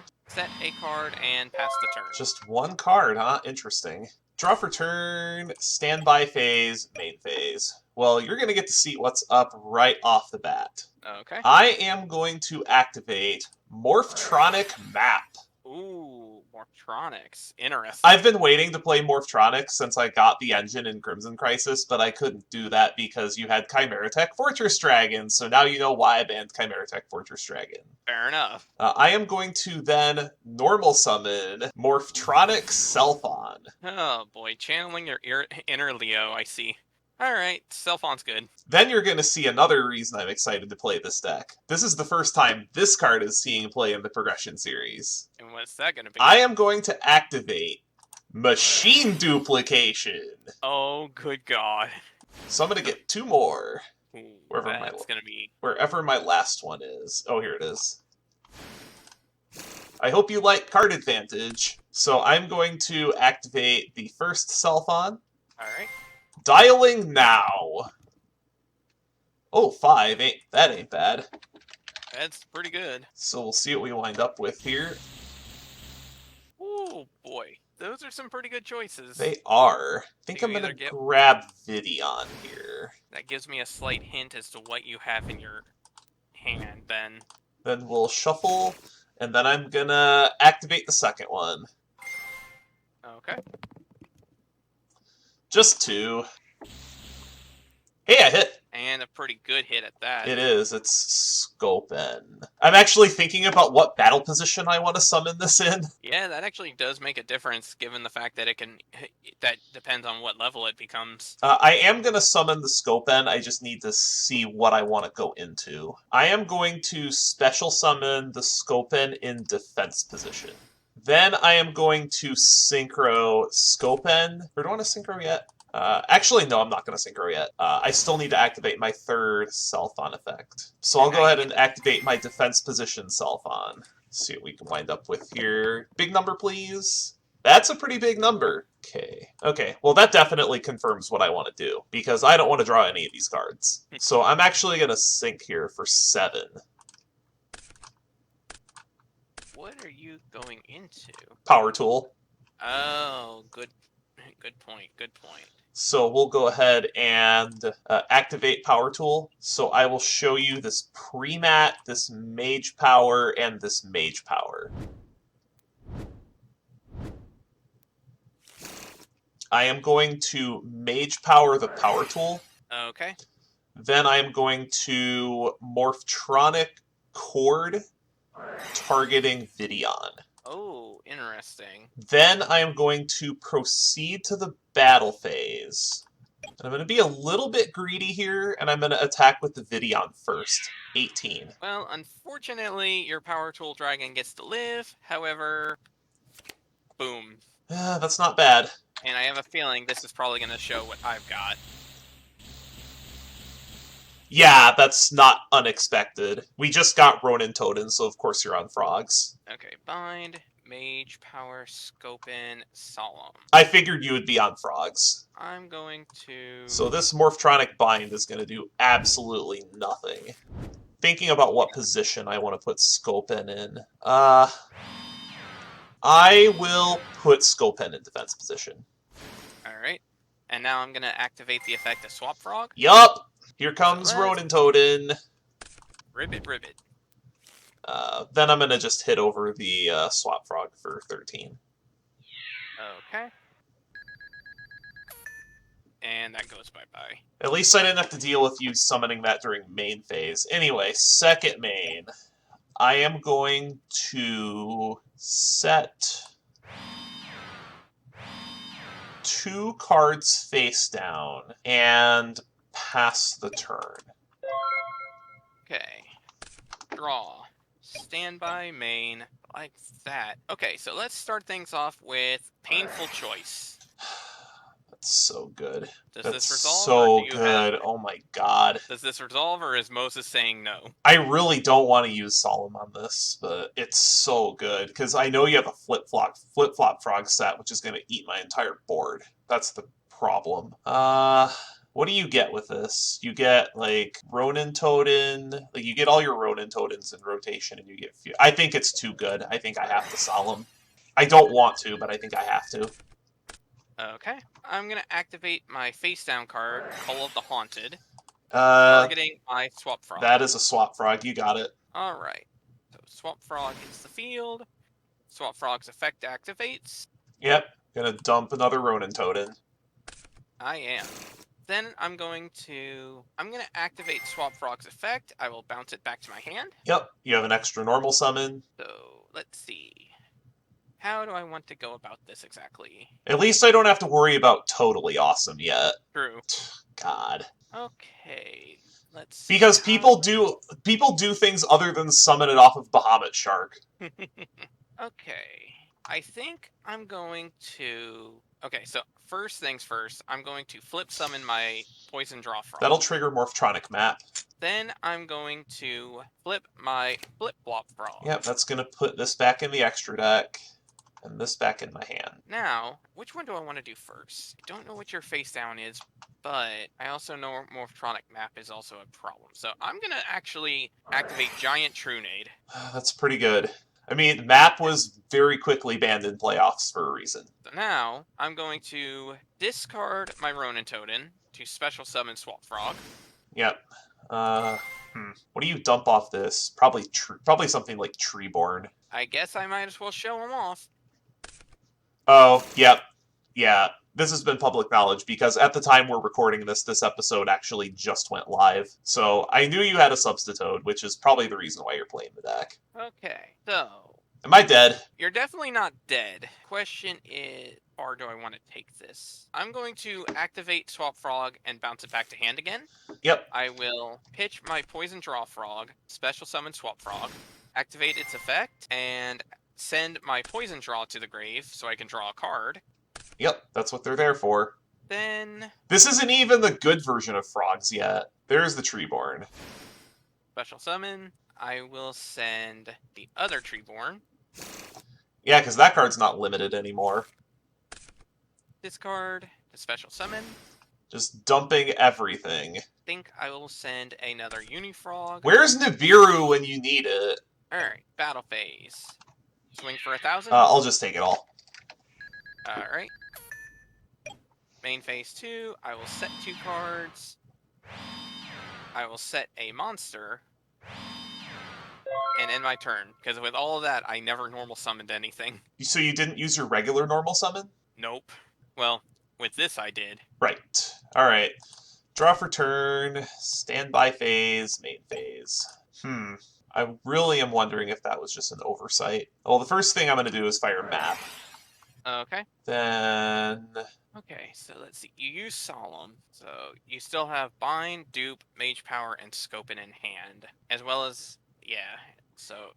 and pass the turn. Just one card, huh? Interesting. Draw for turn, standby phase, main phase. Well, you're going to get to see what's up right off the bat. Okay. I am going to activate Morphtronic Map. Ooh, Morphtronics. Interesting. I've been waiting to play Morphtronics since I got the engine in Crimson Crisis, but I couldn't do that because you had Chimera Tech Fortress Dragon, so now you know why I banned Chimera Tech Fortress Dragon. Fair enough. I am going to then normal summon Morphtronic Selfon. Oh boy, channeling your inner Leo, I see. Alright, Selfon's good. Then you're going to see another reason I'm excited to play this deck. This is the first time this card is seeing play in the Progression series. And what's that going to be? I am going to activate Machine Duplication. Oh, good God. So I'm going to get 2 more. Ooh, Wherever my last one is. Oh, here it is. I hope you like card advantage. So I'm going to activate the first Selfon. Alright. Dialing now. Oh, 5. That ain't bad. That's pretty good. So we'll see what we wind up with here. Oh boy. Those are some pretty good choices. They are. I think I'm going to grab Vidion here. That gives me a slight hint as to what you have in your hand, then. Then we'll shuffle, and then I'm going to activate the second one. Okay. Just 2. Hey, I hit! And a pretty good hit at that. It is. It's Scopen. I'm actually thinking about what battle position I want to summon this in. Yeah, that actually does make a difference, given the fact that that depends on what level it becomes. I am going to summon the Scopen, I just need to see what I want to go into. I am going to special summon the Scopen in defense position. Then I am going to Synchro Scopen. Or do I want to Synchro yet? Actually, no, I'm not going to Synchro yet. I still need to activate my 3rd Self-On effect. So I'll go ahead and activate my defense position Self-On. See what we can wind up with here. Big number, please. That's a pretty big number. Okay, well that definitely confirms what I want to do, because I don't want to draw any of these cards. So I'm actually going to sync here for 7. What are you going into? Power Tool. Oh, good point, good point. So we'll go ahead and activate Power Tool. So I will show you this Pre-Mat, this Mage Power, and this Mage Power. I am going to Mage Power the Power Tool. Okay. Then I am going to Morphtronic Cord, targeting Vidion. Oh, interesting. Then I am going to proceed to the battle phase. And I'm going to be a little bit greedy here, and I'm going to attack with the Vidion first. 18. Well, unfortunately, your Power Tool Dragon gets to live. However, boom. That's not bad. And I have a feeling this is probably going to show what I've got. Yeah, that's not unexpected. We just got Ronin Totem, so of course you're on frogs. Okay, bind, mage, power, Scopen, solemn. I figured you would be on frogs. I'm going to... So this Morphtronic bind is going to do absolutely nothing. Thinking about what position I want to put Scopen in. I will put Scopen in defense position. Alright. And now I'm going to activate the effect of Swap Frog. Yup! Here comes Ronin Totem. Ribbit, ribbit. Then I'm going to just hit over the Swap Frog for 13. Okay. And that goes bye-bye. At least I didn't have to deal with you summoning that during main phase. Anyway, second main. I am going to set 2 cards face down and pass the turn. Okay. Draw. Standby main. Like that. Okay, so let's start things off with Painful Choice. That's so good. Does That's this resolve? so or do you good. have- Oh my god. Does this resolve, or is Moses saying no? I really don't want to use Solemn on this, but it's so good, because I know you have a flip-flop frog set, which is going to eat my entire board. That's the problem. What do you get with this? You get, like, Ronin Totem. Like, you get all your Ronin Totems in rotation, and you get few. I think it's too good. I think I have to Solemn. I don't want to, but I think I have to. Okay. I'm going to activate my face-down card, Call of the Haunted, Uh, targeting my Swap Frog. that is a Swap Frog. You got it. Alright. So Swap Frog hits the field. Swap Frog's effect activates. Yep. Gonna dump another Ronin Totem. I am. Then I'm going to activate Swap Frog's effect. I will bounce it back to my hand. Yep. You have an extra normal summon. So, let's see. How do I want to go about this exactly? At least I don't have to worry about totally awesome yet. True. God. Okay. Let's see. Because people do things other than summon it off of Bahamut Shark. Okay. I think I'm going to... Okay, so first things first, I'm going to flip summon my Poison Draw Frog. That'll trigger Morphtronic Map. Then I'm going to flip my Flip Flop Frog. Yep, that's gonna put this back in the extra deck. And this back in my hand. Now, which one do I want to do first? I don't know what your face down is, but I also know Morphtronic Map is also a problem. So I'm going to actually activate Giant Trunade. That's pretty good. I mean, Map was very quickly banned in playoffs for a reason. So now, I'm going to discard my Ronin Totem to special summon Swap Frog. Yep. What do you dump off this? Probably something like Treeborn. I guess I might as well show him off. Oh, yep. Yeah. this has been public knowledge because at the time we're recording this episode actually just went live. So I knew you had a Substitute, which is probably the reason why you're playing the deck. Okay, so Am I dead? you're definitely not dead. Question is, or do I want to take this? I'm going to activate Swap Frog and bounce it back to hand again. Yep. I will pitch my Poison Draw Frog, special summon Swap Frog, activate its effect, and send my Poison Draw to the grave so I can draw a card. Yep, that's what they're there for. Then... This isn't even the good version of frogs yet. There's the Treeborn. Special summon. I will send the other Treeborn. Yeah, because that card's not limited anymore. Discard the special summon. Just dumping everything. Think I will send another Unifrog. Where's Nibiru when you need it? Alright, battle phase. Swing for 1,000. I'll just take it all. Alright. Main phase 2, I will set 2 cards. I will set a monster. And end my turn, because with all of that, I never normal summoned anything. So you didn't use your regular normal summon? Nope. Well, with this I did. Right. Alright. Draw for turn, standby phase, main phase. I really am wondering if that was just an oversight. Well, the first thing I'm going to do is fire Map. Okay. Then... Okay, so let's see. You use Solemn, so you still have Bind, Dupe, Mage Power, and Scope in hand. As well as, yeah, so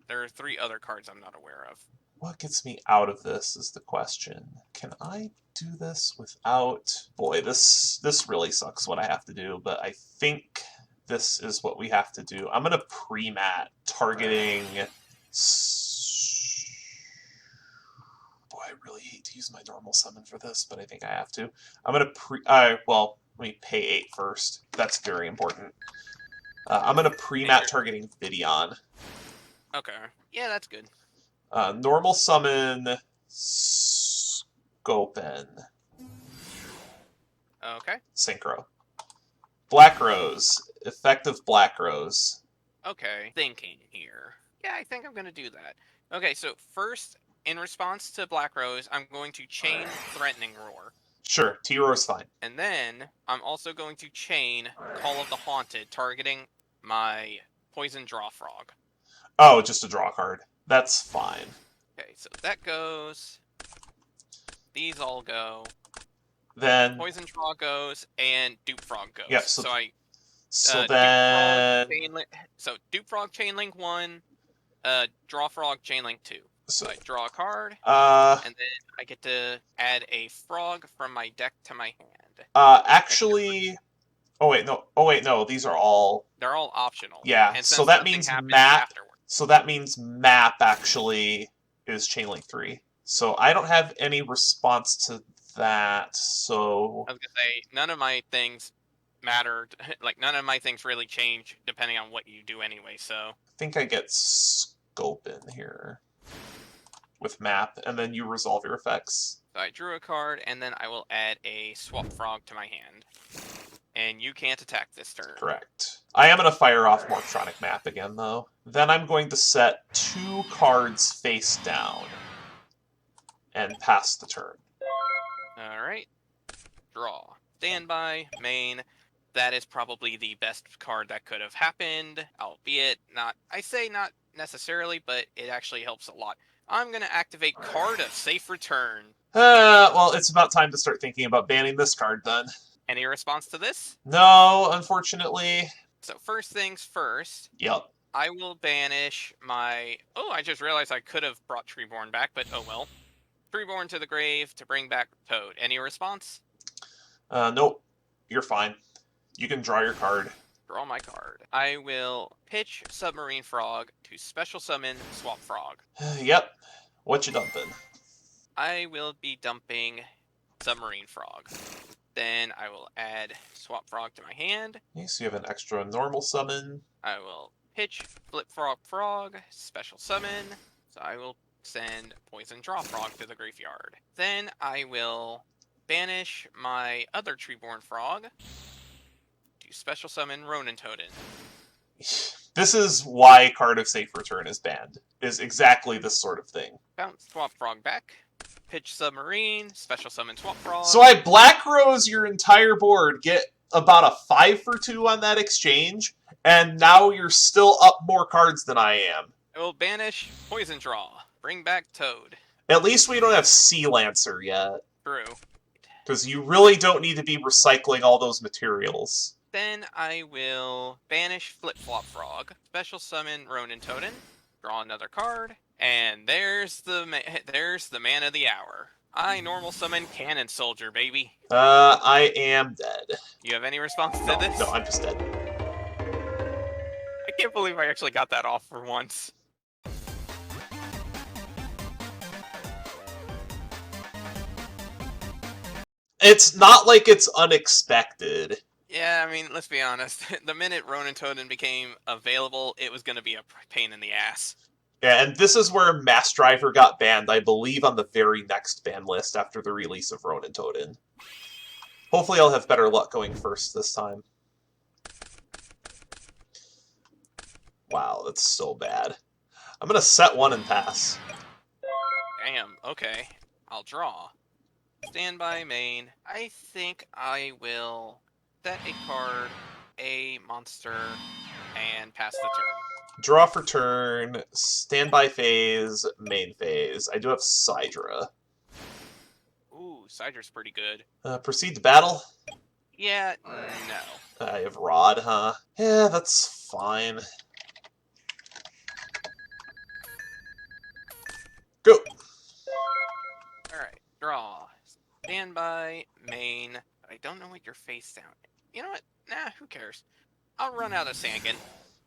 there are 3 other cards I'm not aware of. What gets me out of this is the question. Can I do this without... Boy, this really sucks what I have to do, but I think this is what we have to do. I'm going to pre-mat targeting... Boy, I really hate to use my normal summon for this, but I think I have to. I'm going to well, let me pay 8 first. That's very important. I'm going to pre-mat targeting Vidion. Okay. Yeah, that's good. Normal summon Scopen. Okay. Synchro. Black Rose. Effective Black Rose. Okay. Thinking here. Yeah, I think I'm going to do that. Okay, so first, in response to Black Rose, I'm going to chain Threatening Roar. Sure, T-Roar's fine. And then, I'm also going to chain Call of the Haunted, targeting my Poison Draw Frog. Oh, just a draw card. That's fine. Okay, so that goes. These all go. Then... Poison Draw goes, and Dupe Frog goes. Yeah, so then... Dupe Frog Chainlink 1, Draw Frog Chainlink 2. So I draw a card, and then I get to add a frog from my deck to my hand. Actually... Oh wait, no, these are all... They're all optional. Yeah, and so that means Map... afterwards. So that means Map actually is Chainlink 3. So I don't have any response to that, so... I was gonna say, none of my things matter, like, none of my things really change depending on what you do anyway, so... I think I get Scope in here with Map, and then you resolve your effects. So I drew a card, and then I will add a Swap Frog to my hand. And you can't attack this turn. Correct. I am going to fire off Morphtronic Map again, though. Then I'm going to set 2 cards face down and pass the turn. Alright. Draw. Standby. Main. That is probably the best card that could have happened, albeit not... I say not necessarily, but it actually helps a lot. I'm going to activate Card of Safe Return. Well, it's about time to start thinking about banning this card, then. Any response to this? No, unfortunately. So first things first. Yep. I will banish my... Oh, I just realized I could have brought Treeborn back, but oh well. Treeborn to the grave to bring back Toad. Any response? Nope. You're fine. You can draw your card. Draw my card. I will pitch Submarine Frog to special summon Swamp Frog. Yep. What you dumping? I will be dumping Submarine Frog. Then I will add Swap Frog to my hand. Okay, so you have an extra normal summon. I will pitch Flip Frog Frog, special summon. So I will send Poison Draw Frog to the graveyard. Then I will banish my other Treeborn Frog to special summon Ronin Toadin. This is why Card of Safe Return is banned. Is exactly this sort of thing. Bounce Swap Frog back. pitch submarine, special summon swap frog. So I Black Rose your entire board, get about a 5 for 2 on that exchange, and now you're still up more cards than I am. I will banish Poison Draw. Bring back Toad. At least we don't have Sea Lancer yet. True. Because you really don't need to be recycling all those materials. Then I will banish Flip Flop Frog. Special summon Ronin Totem. Draw another card. And there's the man of the hour. I normal summon Cannon Soldier, baby. I am dead. You have any response to this? No, I'm just dead. I can't believe I actually got that off for once. It's not like it's unexpected. Yeah, I mean, let's be honest. The minute Ronin Totem became available, it was going to be a pain in the ass. Yeah, and this is where Mass Driver got banned, I believe, on the very next ban list after the release of Ronin Totem. Hopefully I'll have better luck going first this time. Wow, that's so bad. I'm gonna set one and pass. Damn, okay. I'll draw. Standby main. I think I will set a card, a monster, and pass the turn. Draw for turn, standby phase, main phase. I do have Sidra. Ooh, Sydra's pretty good. Proceed to battle. Yeah, no. I have Rod, huh? Yeah, that's fine. Go! Alright, draw. Standby, main. I don't know what your face down. You know what? Nah, who cares? I'll run out of Sangin.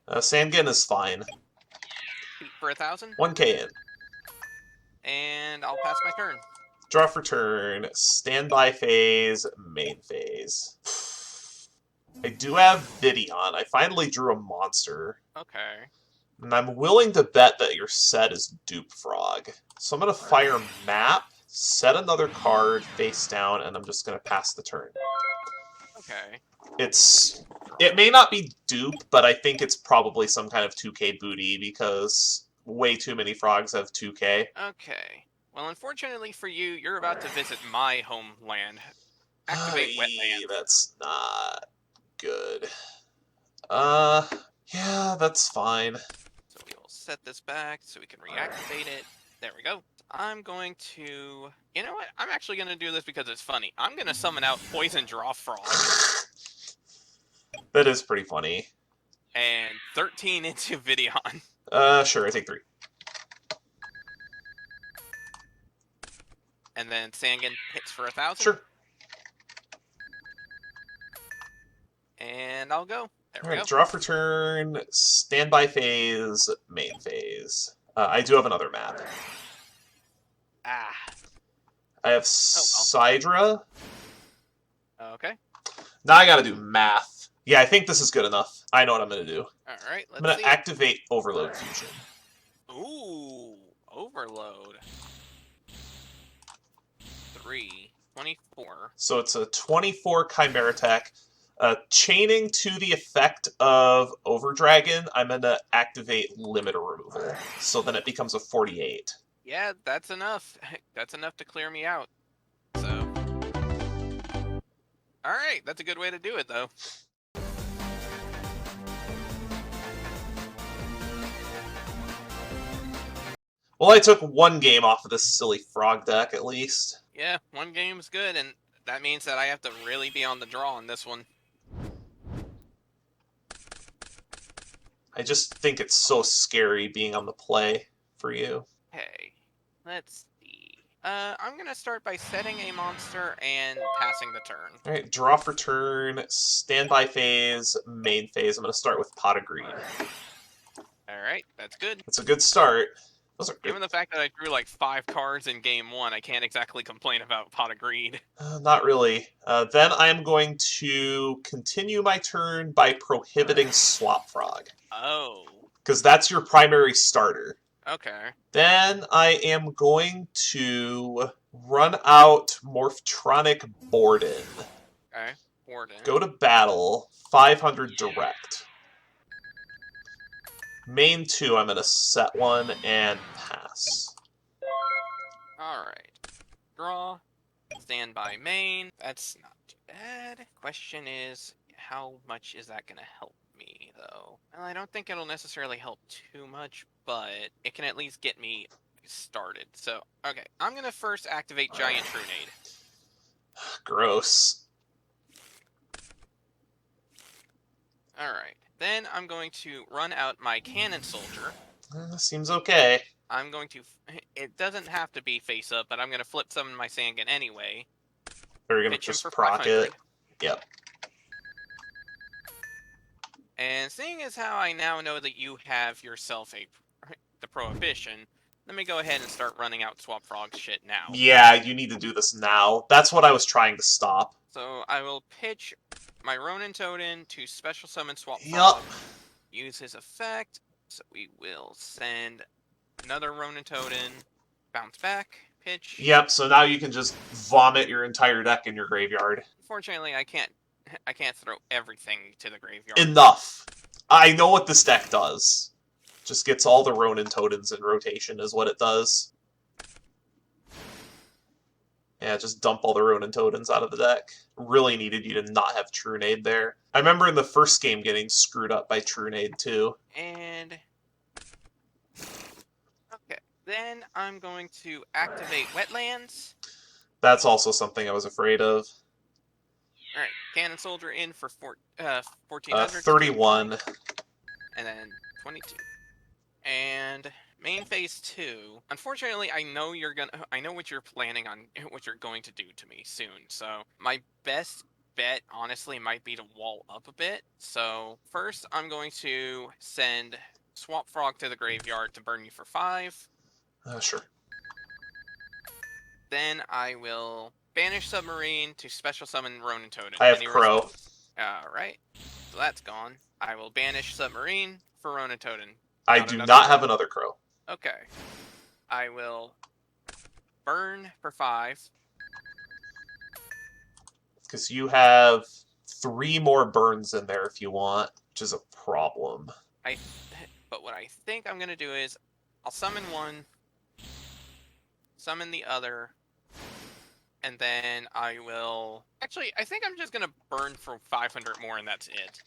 Sangin is fine. Beat for 1,000. 1k in. And I'll pass my turn. Draw for turn, standby phase, main phase. I do have Vidion. I finally drew a monster. Okay. And I'm willing to bet that your set is Dupe Frog. So I'm going to fire Map, set another card face down, and I'm just going to pass the turn. Okay. It may not be Dupe, but I think it's probably some kind of 2k booty because way too many frogs have 2k. Okay. Well, unfortunately for you, you're about to visit my homeland. Activate Wetland. That's not good. Yeah, that's fine. So we will set this back so we can reactivate it. There we go. I'm going to... You know what? I'm actually going to do this because it's funny. I'm going to summon out Poison Draw Frog. That is pretty funny. And 13 into Vidion. Sure, I take 3. And then Sangin hits for 1,000. Sure. And I'll go. There we Alright, go. draw for turn, standby phase, main phase. I do have another map. Ah. I have Sidra. Okay. Now I gotta do math. Yeah, I think this is good enough. I know what I'm gonna do. Alright, I'm let's gonna see. activate Overload Fusion. Ooh. Overload. 3. 24. So it's a 24 Chimera Tech. Chaining to the effect of Overdragon, I'm going to activate Limiter Removal. So then it becomes a 48. Yeah, that's enough. That's enough to clear me out. So. Alright, that's a good way to do it, though. Well, I took one game off of this silly frog deck, at least. Yeah, one game's good, and that means that I have to really be on the draw on this one. I just think it's so scary being on the play for you. Okay, let's see. I'm gonna start by setting a monster and passing the turn. Alright, draw for turn, standby phase, main phase. I'm going to start with Pot of Greed. Alright, that's good. It's a good start. Those are good. Given the fact that I drew like 5 cards in game 1, I can't exactly complain about Pot of Greed. Not really. Then I am going to continue my turn by prohibiting Swap Frog. Oh. Because that's your primary starter. Okay. Then I am going to run out Morphtronic Borden. Okay. Warden. Go to battle, 500 direct. Main 2, I'm going to set one and pass. Alright. draw, stand by main. That's not too bad. Question is, how much is that going to help me, though? Well, I don't think it'll necessarily help too much, but it can at least get me started. So, okay, I'm going to first activate Giant Trunade. Gross. Alright, then I'm going to run out my Cannon Soldier. Seems okay. I'm going to... It doesn't have to be face up, but I'm going to flip summon my Sangan anyway. Or you're going to Pitch him just for proc 500. it. Yep. And seeing as how I now know that you have yourself the Prohibition, let me go ahead and start running out Swap Frog shit now. Yeah, you need to do this now. That's what I was trying to stop. So I will pitch my Ronin Totem to special summon Swap Yup. Frog. Use his effect. So we will send another Ronin Totem. Bounce back. Pitch. Yep, so now you can just vomit your entire deck in your graveyard. Unfortunately, I can't throw everything to the graveyard. Enough. I know what this deck does. Just gets all the Ronin Totems in rotation is what it does. Yeah, just dump all the Ronin Totems out of the deck. Really needed you to not have Trunade there. I remember in the first game getting screwed up by Trunade too. And... okay, then I'm going to activate Wetlands. That's also something I was afraid of. Alright, Cannon Soldier in for 1400. 31. And then 22. And main phase 2. Unfortunately, I know what you're planning on, what you're going to do to me soon. So my best bet, honestly, might be to wall up a bit. So first, I'm going to send Swamp Frog to the graveyard to burn you for 5. Sure. Then I will banish Submarine to special summon Ronin Totem. I have Crow. Alright, so that's gone. I will banish Submarine for Ronin Totem. I do not have another Crow. Okay. I will burn for 5. Because you have 3 more burns in there if you want, which is a problem. But what I think I'm going to do is I'll summon one, summon the other, and then I will... Actually, I think I'm just going to burn for 500 more and that's it.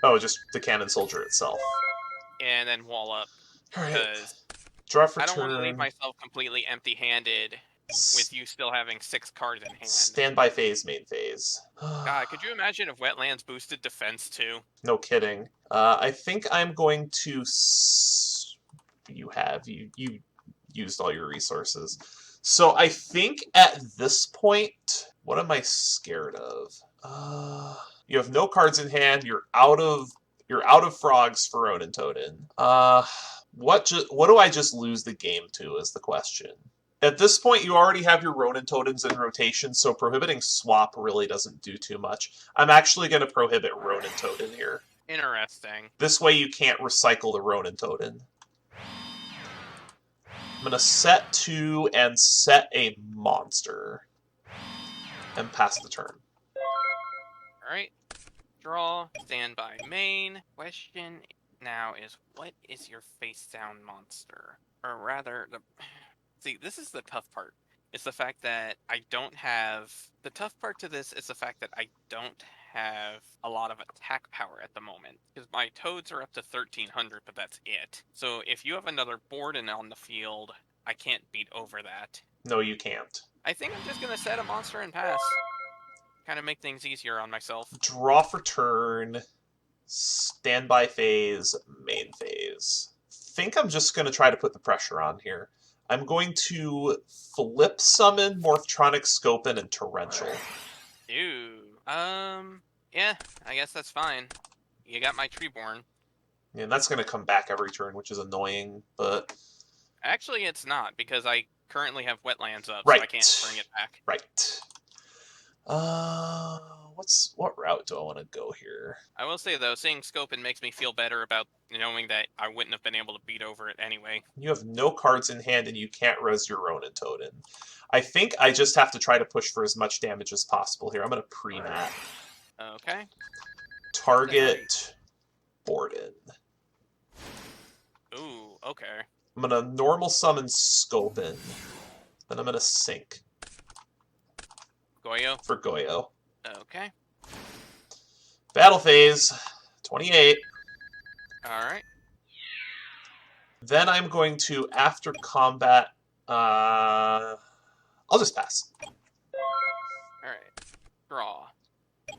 Oh, just the Cannon Soldier itself. And then wall up. Alright. Because Draw for I don't turn. want to leave myself completely empty-handed with you still having 6 cards in hand. Standby phase, main phase. God, could you imagine if Wetlands boosted defense too? No kidding. I think I'm going to... You used all your resources. So I think at this point, what am I scared of? You have no cards in hand. You're out of frogs for Ronin Totem. What do I just lose the game to is the question. At this point, you already have your Ronin Totems in rotation, so prohibiting swap really doesn't do too much. I'm actually going to prohibit Ronin Totem here. Interesting. This way you can't recycle the Ronin Totem. I'm going to set 2 and set a monster. And pass the turn. Alright. Draw, stand by main. Question now is, what is your face down monster? Or rather, see, this is the tough part. It's the fact that I don't have... The tough part to this is the fact that I don't have a lot of attack power at the moment. Because my toads are up to 1300, but that's it. So if you have another Borden on the field, I can't beat over that. No, you can't. I think I'm just going to set a monster and pass. Kind of make things easier on myself. Draw for turn. Standby phase, main phase. Think I'm just going to try to put the pressure on here. I'm going to flip summon Morphtronic Scopen and Torrential. Ew. Yeah, I guess that's fine. You got my Treeborn. And that's going to come back every turn, which is annoying, but... Actually, it's not, because I currently have Wetlands up, right. So I can't bring it back. Right. What route do I want to go here? I will say, though, seeing Scopen makes me feel better about knowing that I wouldn't have been able to beat over it anyway. You have no cards in hand, and you can't res your Ronin Totem. I think I just have to try to push for as much damage as possible here. I'm going to pre-mat. Okay. Target Borden. Ooh, okay. I'm going to normal summon Scopen. Then I'm going to sink. Goyo? For Goyo. Okay. Battle phase, 28. Alright. Then I'm going to, after combat, I'll just pass. Alright. Draw.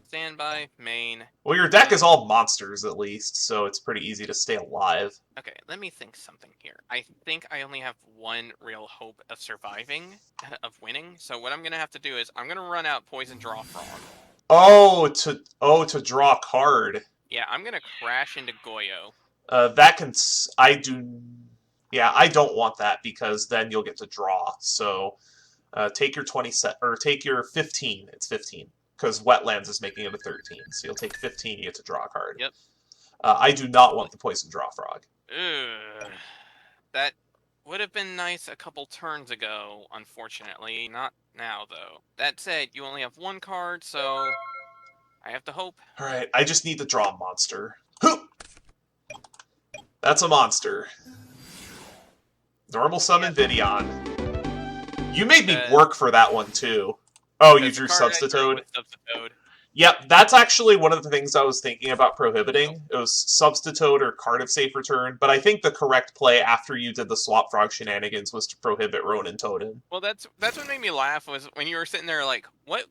Standby, main. Well, your deck is all monsters, at least, so it's pretty easy to stay alive. Okay, let me think something here. I think I only have one real hope of surviving, of winning. So what I'm going to have to do is I'm going to run out Poison Draw Frog. Oh, to draw a card. Yeah, I'm going to crash into Goyo. That can... I do... Yeah, I don't want that, because then you'll get to draw. So, take your 20 set... Or take your 15. It's 15. Because Wetlands is making it a 13. So you'll take 15, you get to draw a card. Yep. I do not want the Poison Draw Frog. Ugh. That would have been nice a couple turns ago, unfortunately. Not now, though. That said, you only have one card, so I have to hope. Alright, I just need to draw a monster. Hoop! That's a monster. Normal summon Vidion. You made me work for that one, too. Oh, you drew Substitoad? Yep, that's actually one of the things I was thinking about prohibiting. It was Substitoad or Card of Safe Return, but I think the correct play after you did the Swap Frog shenanigans was to prohibit Ronin Totem. Well, that's what made me laugh was when you were sitting there like, what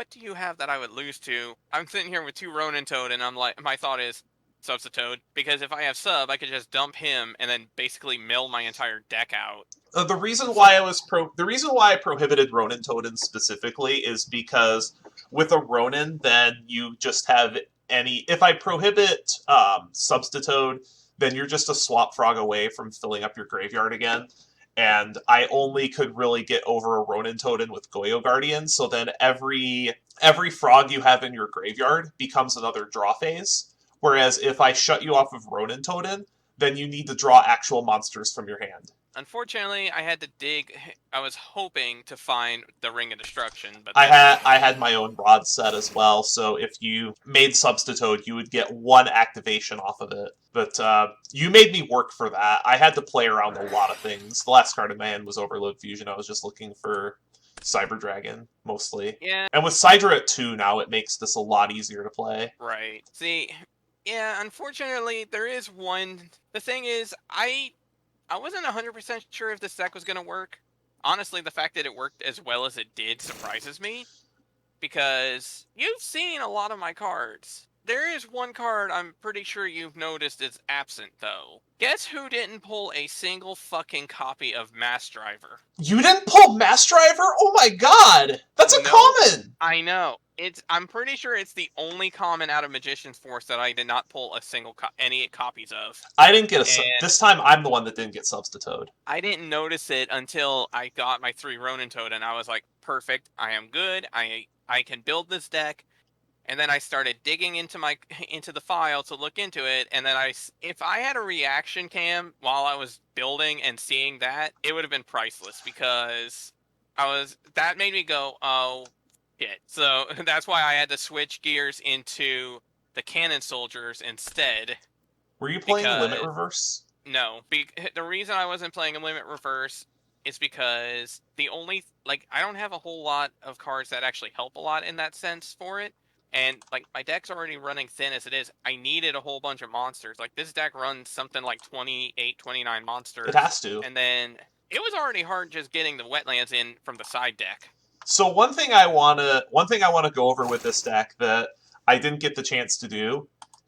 do you have that I would lose to? I'm sitting here with 2 Ronin Toad, and I'm like, my thought is Substitoad, because if I have Sub, I could just dump him and then basically mill my entire deck out. The reason why I prohibited Ronin Totem specifically is because with a Ronin, then you just have any. If I prohibit Substitoad, then you're just a Swap Frog away from filling up your graveyard again. And I only could really get over a Ronin Totem with Goyo Guardian. So then every frog you have in your graveyard becomes another draw phase. Whereas if I shut you off of Ronin Totem, then you need to draw actual monsters from your hand. Unfortunately, I had to dig. I was hoping to find the Ring of Destruction, but I had my own rod set as well. So if you made Substitoad, you would get 1 activation off of it. But you made me work for that. I had to play around a lot of things. The last card in my hand was Overload Fusion. I was just looking for Cyber Dragon mostly. Yeah. And with Sidra at 2 now, it makes this a lot easier to play. Right. See, yeah. Unfortunately, there is one. The thing is, I wasn't 100% sure if this deck was going to work. Honestly, the fact that it worked as well as it did surprises me. Because you've seen a lot of my cards. There is one card I'm pretty sure you've noticed is absent, though. Guess who didn't pull a single fucking copy of Mass Driver? You didn't pull Mass Driver? Oh my god! That's a common! I know. I'm pretty sure it's the only common out of Magician's Force that I did not pull a single any copies of. I didn't get this time I'm the one that didn't get Substitoad. I didn't notice it until I got my 3 Ronin Toad, and I was like, perfect, I am good, I can build this deck. And then I started digging into the file to look into it, and then if I had a reaction cam while I was building and seeing that, it would have been priceless, because that made me go, oh shit. So that's why I had to switch gears into the Cannon Soldiers instead. Were you playing Limit Reverse? No. The reason I wasn't playing a Limit Reverse is because I don't have a whole lot of cards that actually help a lot in that sense for it. And, my deck's already running thin as it is. I needed a whole bunch of monsters. This deck runs something like 28, 29 monsters. It has to. And then it was already hard just getting the Wetlands in from the side deck. So one thing I wanna go over with this deck that I didn't get the chance to do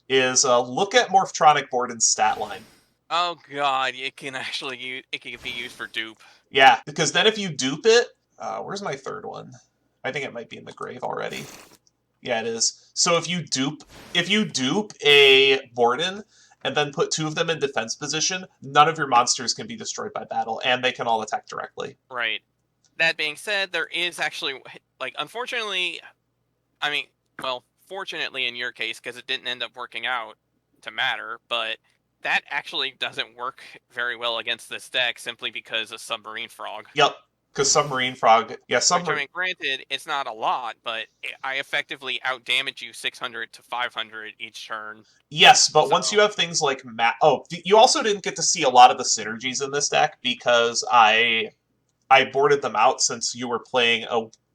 is look at Morphtronic Borden's stat line. Oh god, it can be used for dupe. Yeah, because then if you dupe it, where's my 3rd one? I think it might be in the grave already. Yeah, it is. So if you dupe a Borden and then put 2 of them in defense position, none of your monsters can be destroyed by battle, and they can all attack directly. Right. That being said, there is actually, unfortunately, fortunately in your case, because it didn't end up working out to matter, but that actually doesn't work very well against this deck simply because of Submarine Frog. Yep. Because Submarine Frog, granted, it's not a lot, but I effectively outdamage you 600 to 500 each turn. Yes, but once you have things like you also didn't get to see a lot of the synergies in this deck because I boarded them out since you were playing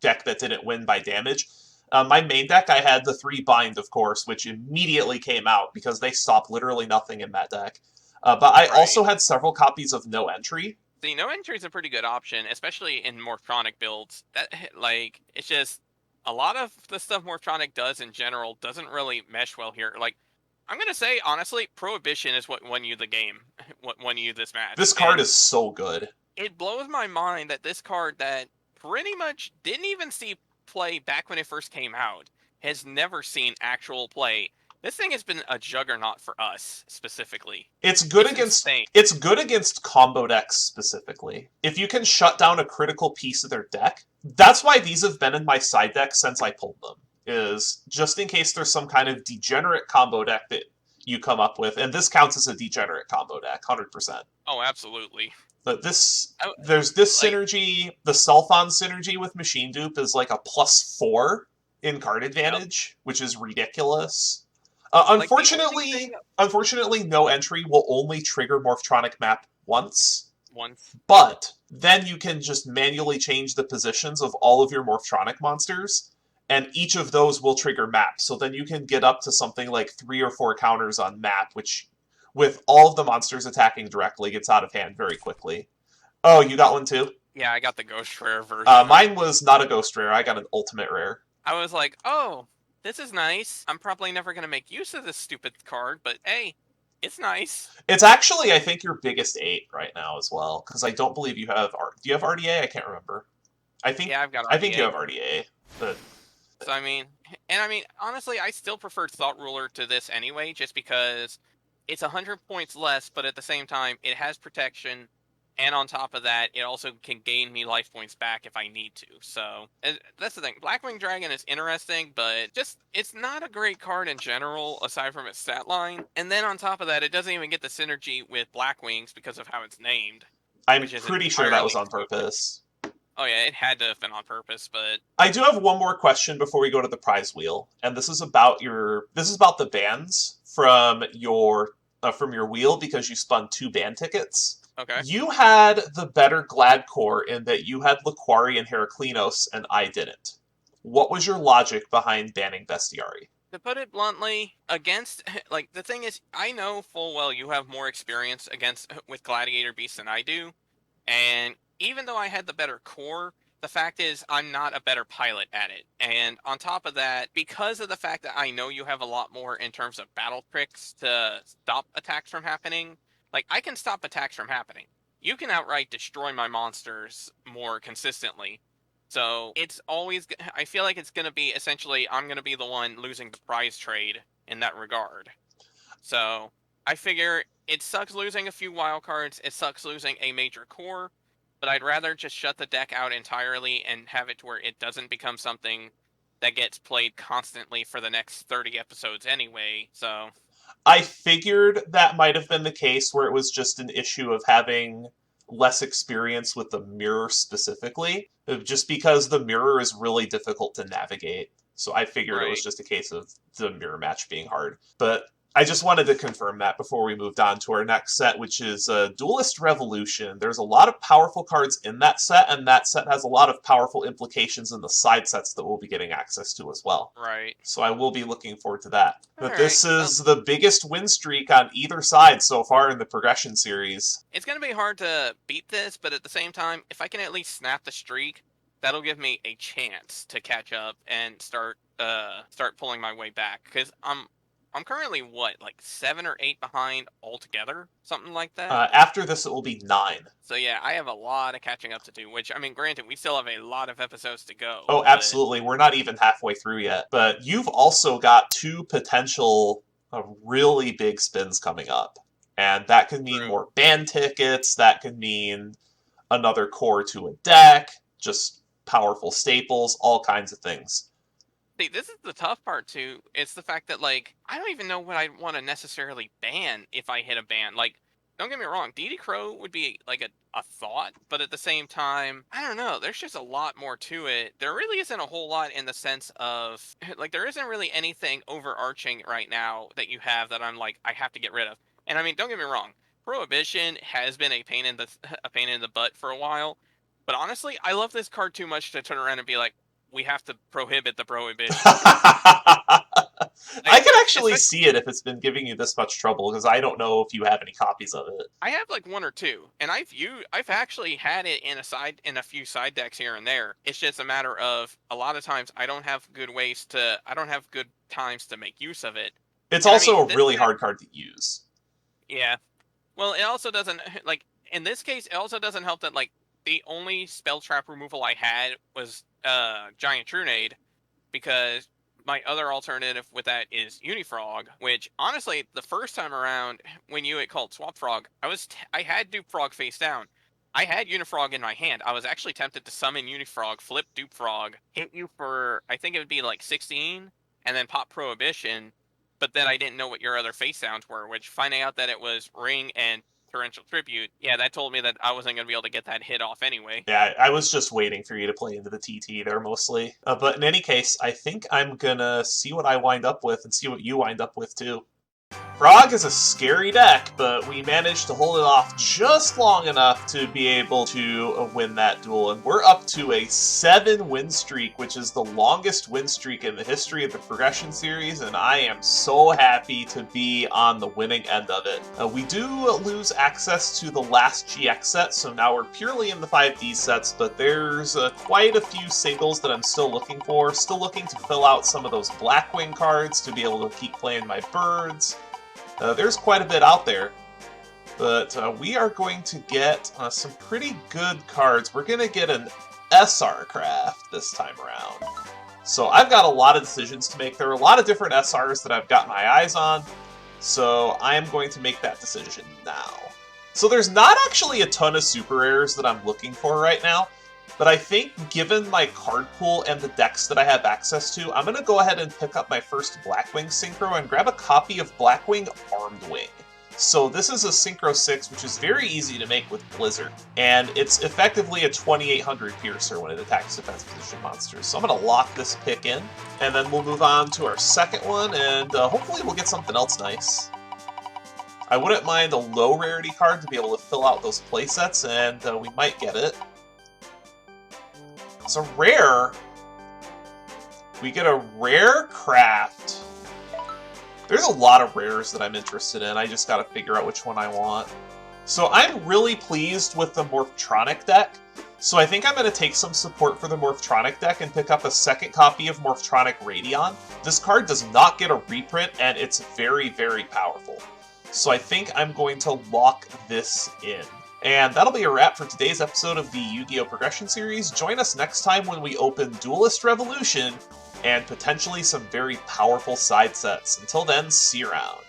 deck that didn't win by damage. My main deck, I had the 3 Bind, of course, which immediately came out because they stopped literally nothing in that deck. But I also had several copies of No Entry. See, No Entry is a pretty good option, especially in Morphtronic builds. That, like, it's just a lot of the stuff Morphtronic does in general doesn't really mesh well here. Like, I'm gonna say honestly, Prohibition is what won you the game, what won you this match. This card is so good. It blows my mind that this card that pretty much didn't even see play back when it first came out has never seen actual play. This thing has been a juggernaut for us specifically. It's good insane. It's good against combo decks specifically. If you can shut down a critical piece of their deck, that's why these have been in my side deck since I pulled them. Is just in case there's some kind of degenerate combo deck that you come up with, and this counts as a degenerate combo deck, 100%. Oh, absolutely. But there's this synergy, the Selphon synergy with Machine Dupe is like a +4 in card advantage, which is ridiculous. Unfortunately, No Entry will only trigger Morphtronic Map once. But then you can just manually change the positions of all of your Morphtronic monsters, and each of those will trigger Map. So then you can get up to something like 3 or 4 counters on Map, which, with all of the monsters attacking directly, gets out of hand very quickly. Oh, you got one too? Yeah, I got the Ghost Rare version. Mine was not a Ghost Rare, I got an Ultimate Rare. I was like, oh, this is nice. I'm probably never going to make use of this stupid card, but hey, it's nice. It's actually, I think, your biggest 8 right now as well, because I don't believe you have... Do you have RDA? I can't remember. Yeah, I've got RDA. I think you have RDA, but... So, I mean, honestly, I still prefer Thought Ruler to this anyway, just because it's 100 points less, but at the same time, it has protection, and on top of that, it also can gain me life points back if I need to. So, that's the thing. Blackwing Dragon is interesting, but it's not a great card in general, aside from its stat line. And then on top of that, it doesn't even get the synergy with Blackwings because of how it's named. I'm pretty sure that was on purpose. Oh yeah, it had to have been on purpose, but... I do have one more question before we go to the prize wheel, and this is about the bans from your wheel because you spun 2 ban tickets. Okay. You had the better Gladcore in that you had Laquari and Heraclinos, and I didn't. What was your logic behind banning Bestiari? To put it bluntly, the thing is, I know full well you have more experience with Gladiator Beasts than I do, and even though I had the better core, the fact is I'm not a better pilot at it. And on top of that, because of the fact that I know you have a lot more in terms of battle tricks to stop attacks from happening, like, I can stop attacks from happening. You can outright destroy my monsters more consistently. So it's always, I feel like it's going to be essentially, I'm going to be the one losing the prize trade in that regard. So I figure it sucks losing a few wild cards, it sucks losing a major core, but I'd rather just shut the deck out entirely and have it to where it doesn't become something that gets played constantly for the next 30 episodes anyway, so... I figured that might have been the case where it was just an issue of having less experience with the mirror specifically, just because the mirror is really difficult to navigate. So I figured it was just a case of the mirror match being hard. But I just wanted to confirm that before we moved on to our next set, which is Duelist Revolution. There's a lot of powerful cards in that set, and that set has a lot of powerful implications in the side sets that we'll be getting access to as well. Right. So I will be looking forward to that. But this is the biggest win streak on either side so far in the Progression series. It's going to be hard to beat this, but at the same time, if I can at least snap the streak, that'll give me a chance to catch up and start pulling my way back. Because I'm currently, 7 or 8 behind altogether? Something like that? After this, it will be 9. So yeah, I have a lot of catching up to do, which, I mean, granted, we still have a lot of episodes to go. Oh, absolutely. We're not even halfway through yet. But you've also got 2 potential really big spins coming up. And that can mean more ban tickets, that can mean another core to a deck, just powerful staples, all kinds of things. See, this is the tough part, too. It's the fact that, I don't even know what I'd want to necessarily ban if I hit a ban. Don't get me wrong, DD Crow would be, a thought, but at the same time, I don't know, there's just a lot more to it. There really isn't a whole lot in the sense of, there isn't really anything overarching right now that you have that I'm I have to get rid of. And I mean, don't get me wrong, Prohibition has been a pain in the butt for a while, but honestly, I love this card too much to turn around and be like, we have to prohibit the prohibition. I can actually see it if it's been giving you this much trouble, because I don't know if you have any copies of it. I have like 1 or 2, and I've actually had it in a few side decks here and there. It's just a matter of a lot of times I don't have good times to make use of it. It's also a really hard card to use. Yeah. Well, it also doesn't, like, in this case, it also doesn't help that, like, the only spell trap removal I had was Giant Trunade, because my other alternative with that is Unifrog, which, honestly, the first time around, when you had called Swap Frog, I had Dupe Frog face down. I had Unifrog in my hand. I was actually tempted to summon Unifrog, flip Dupe Frog, hit you for, I think it would be like 16, and then pop Prohibition, but then I didn't know what your other face downs were, which, finding out that it was Ring and Torrential Tribute, yeah, that told me that I wasn't going to be able to get that hit off anyway. Yeah, I was just waiting for you to play into the TT there, mostly. But in any case, I think I'm gonna see what I wind up with and see what you wind up with, too. Frog is a scary deck, but we managed to hold it off just long enough to be able to win that duel, and we're up to a 7-win streak, which is the longest win streak in the history of the Progression series, and I am so happy to be on the winning end of it. We do lose access to the last GX set, so now we're purely in the 5D sets, but there's quite a few singles that I'm still looking for. Still looking to fill out some of those Blackwing cards to be able to keep playing my birds. There's quite a bit out there, but we are going to get some pretty good cards. We're going to get an SR craft this time around. So I've got a lot of decisions to make. There are a lot of different SRs that I've got my eyes on, so I am going to make that decision now. So there's not actually a ton of super rares that I'm looking for right now, but I think given my card pool and the decks that I have access to, I'm going to go ahead and pick up my first Blackwing Synchro and grab a copy of Blackwing Armed Wing. So this is a Synchro 6, which is very easy to make with Blizzard, and it's effectively a 2800 Piercer when it attacks defense position monsters. So I'm going to lock this pick in, and then we'll move on to our second one, and hopefully we'll get something else nice. I wouldn't mind a low rarity card to be able to fill out those playsets, and we might get it. It's a rare. We get a rare craft. There's a lot of rares that I'm interested in. I just gotta figure out which one I want. So I'm really pleased with the Morphtronic deck. So I think I'm going to take some support for the Morphtronic deck and pick up a second copy of Morphtronic Radion. This card does not get a reprint, and it's very, very powerful. So I think I'm going to lock this in. And that'll be a wrap for today's episode of the Yu-Gi-Oh! Progression series. Join us next time when we open Duelist Revolution and potentially some very powerful side sets. Until then, see you around.